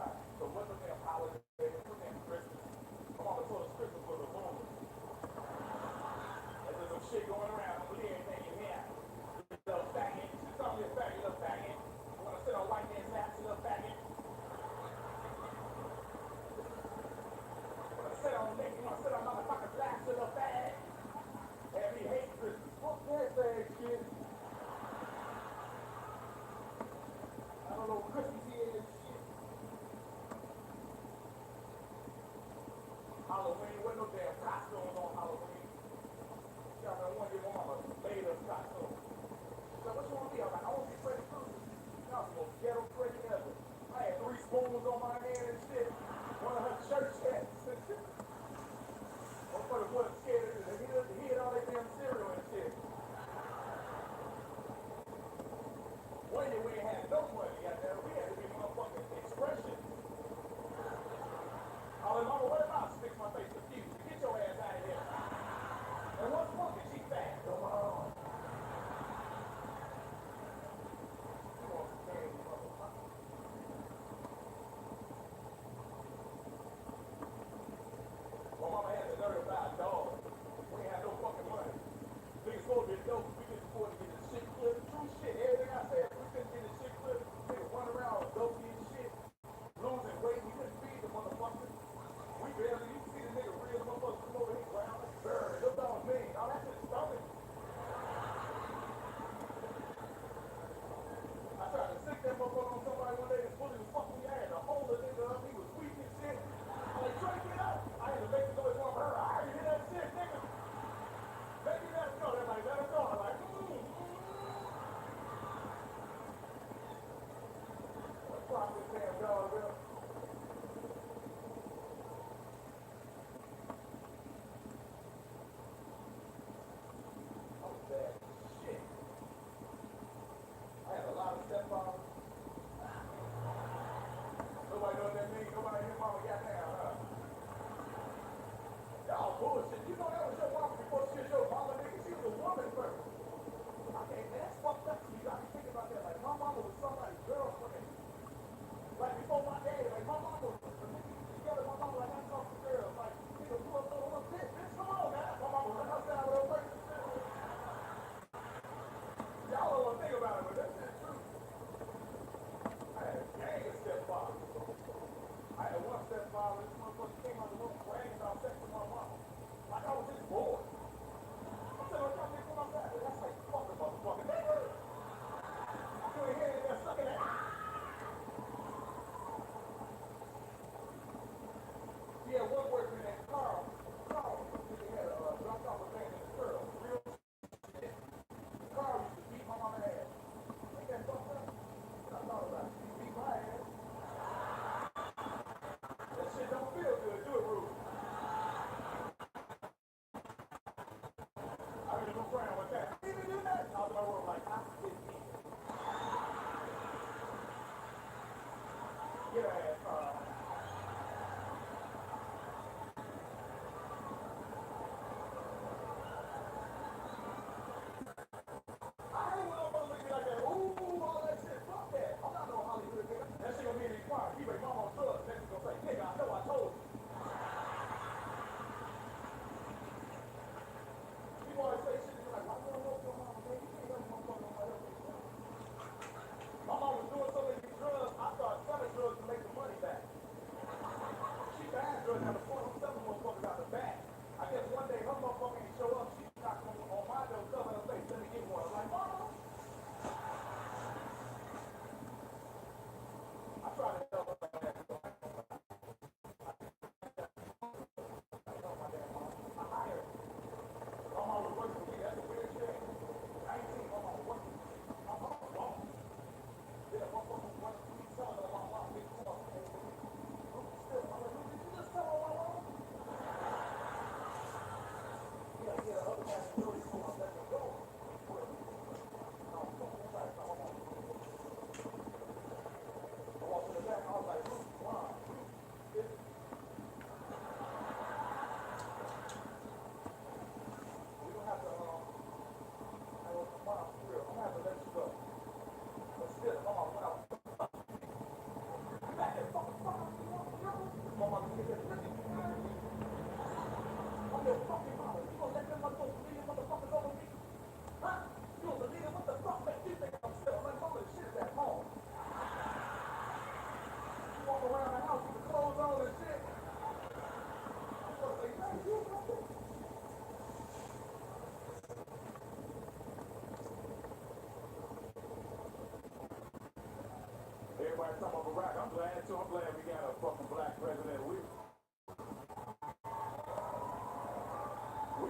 Everybody talking about Barack. I'm glad too. I'm glad we got a fucking black president. We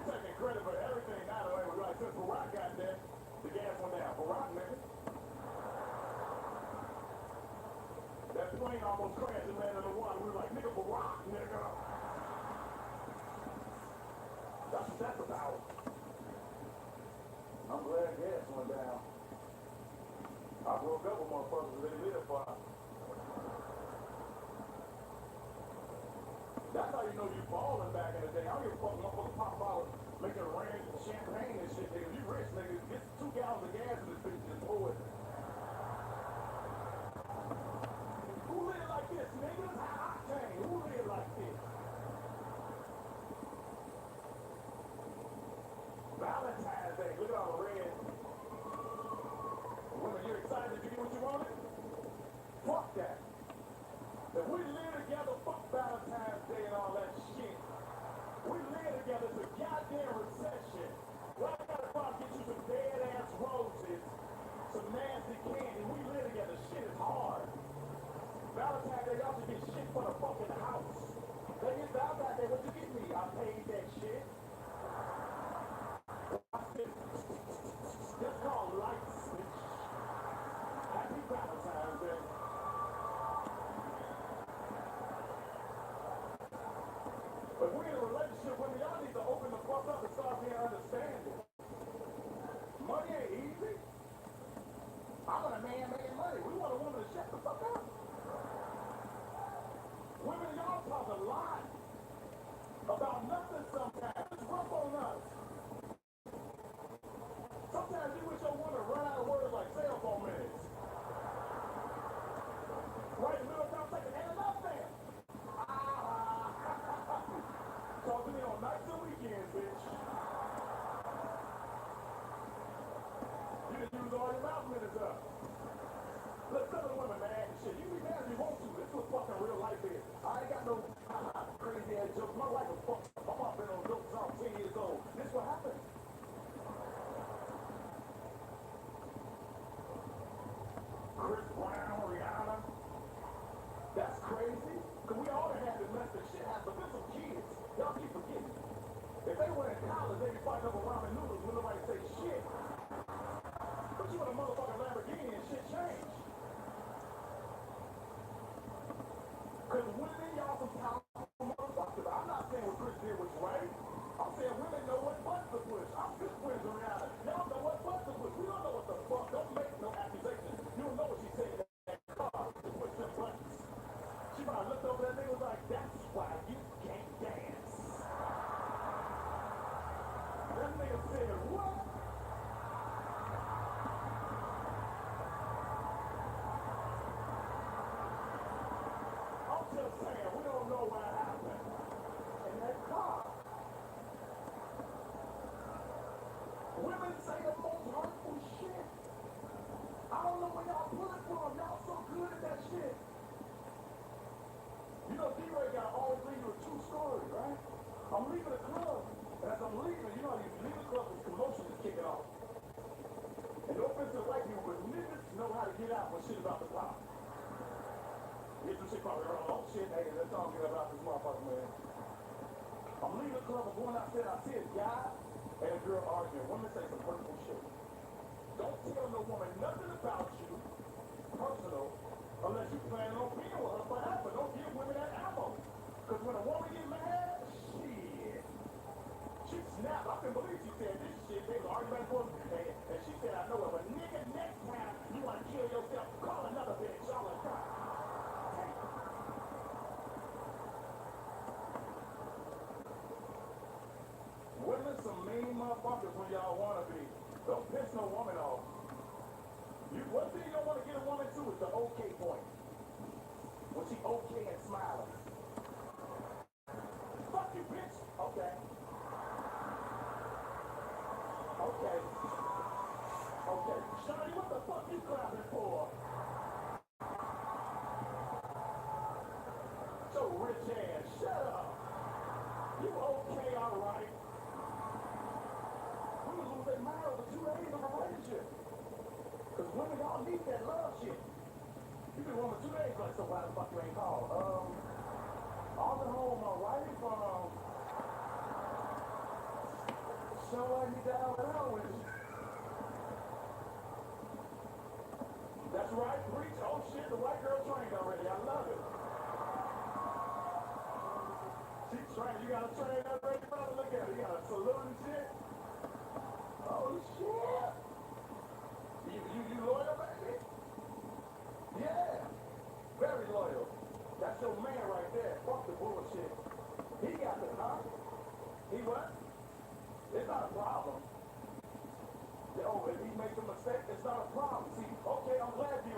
taking credit for everything now. The way we like since Barack got there, the gas went down. Barack, nigga. That plane almost crashed and landed in the water. We were like, nigga, Barack, nigga. That's what that's about. I'm glad gas went down. I broke up with motherfuckers that they live for. That's how you know you balling back in the day. I don't give a fuck motherfucker pop bottles, making it rain, champagne and shit, nigga. You rich, nigga. Get 2 gallons of gas in this bitch and pour it. Who live like this, niggas? High octane. Who live like this? Valentine's Day. Look at all the red. Women, you excited? Did you get what you wanted? Fuck that. If we live together, fuck Valentine's Day and all that shit. We live together, it's a goddamn recession. Well, I gotta probably get you some dead ass roses, some nasty candy. We live together, shit is hard. Valentine's Day, y'all should get shit for the fucking house. They get Valentine's Day, what you get me? I paid that shit. That's called lights, bitch. Happy Valentine's Day. But we're in a relationship with me, y'all need to open the fuck up and start being understanding. Money ain't easy. I want a man making money. We want a woman to shut the fuck up. Women, y'all talk a lot about nothing sometimes. It's rough on us. Sometimes you wish your woman run out of words like cell phone minutes. Right in the middle of conversation, ain't enough there. Talk to me on nights and weekends, bitch. You done use all your mouth minutes up. Let's tell the women, man, shit, you be mad if you want to. This is what fucking real life is. I ain't got no crazy ass jokes. My life is fucked up. I'm up in those jokes when I'm 10 years old. This what happened. Chris Brown, Rihanna. That's crazy. Cause we all done had domestic shit happen, but there's some kids. Y'all keep forgetting. If they were in college, they'd be fighting over ramen noodles when nobody say shit. But you in a motherfucking Lamborghini and shit changed. Cause women, y'all some powerful motherfuckers. I'm not saying what Chris did was right. I'm saying women know what buttons to push. I'm good friends with Rihanna. Y'all know what buttons to push. We don't know what the fuck. Don't make no accusations. You don't know what she said in that car to push them buttons. She probably looked over that nigga and was like, that's why you can't dance. That nigga said, what? I'm just saying, we don't know what happened in that car. Women say the most hurtful shit. I don't know where y'all pull it from. Y'all so good at that shit. You know, D-Ray got always leave you a true story, right? I'm leaving the club, and as I'm leaving, you know, you leave the club, this commotion is kicking off. And no offense to white people, but niggas know how to get out when shit about to pop. Get some shit probably around, oh shit, hey, let's all get about this motherfucker, man. I'm leaving the club, I'm going outside, I see a guy and a girl arguing. Women say some hurtful shit. Don't tell no woman nothing about you, personal, unless you plan on being with her forever. Don't give women that ammo. Because when a woman get mad, shit. She snapped. I couldn't believe she said this shit. They was arguing back and forth. And she said, I know it. But nigga, next time you want to kill yourself, call another bitch. Y'all like, God. Women some mean motherfuckers when y'all want to be. Don't piss no woman off. One thing you don't want to get a woman to is the okay point. When she okay and smiling. Fuck you, bitch. Okay. Okay. Okay. Shawty, what the fuck you clapping for? So rich ass, shut up. You okay, alright? We was losing miles over 2 days of a relationship. Because women, y'all need that love shit. You been home for 2 days, like, so why the fuck you ain't called? I was at home, my wife, so let me down and out with you. That's right, preach. Oh shit, the white girl trained already. I love it. She's trained. You got a train already, brother? Look at her. You got a salute and shit. Oh shit. You loyal, baby? Yeah. Very loyal. That's your man right there. Fuck the bullshit. He got the car. He what? It's not a problem. Oh, if he makes a mistake, it's not a problem. See, okay, I'm glad you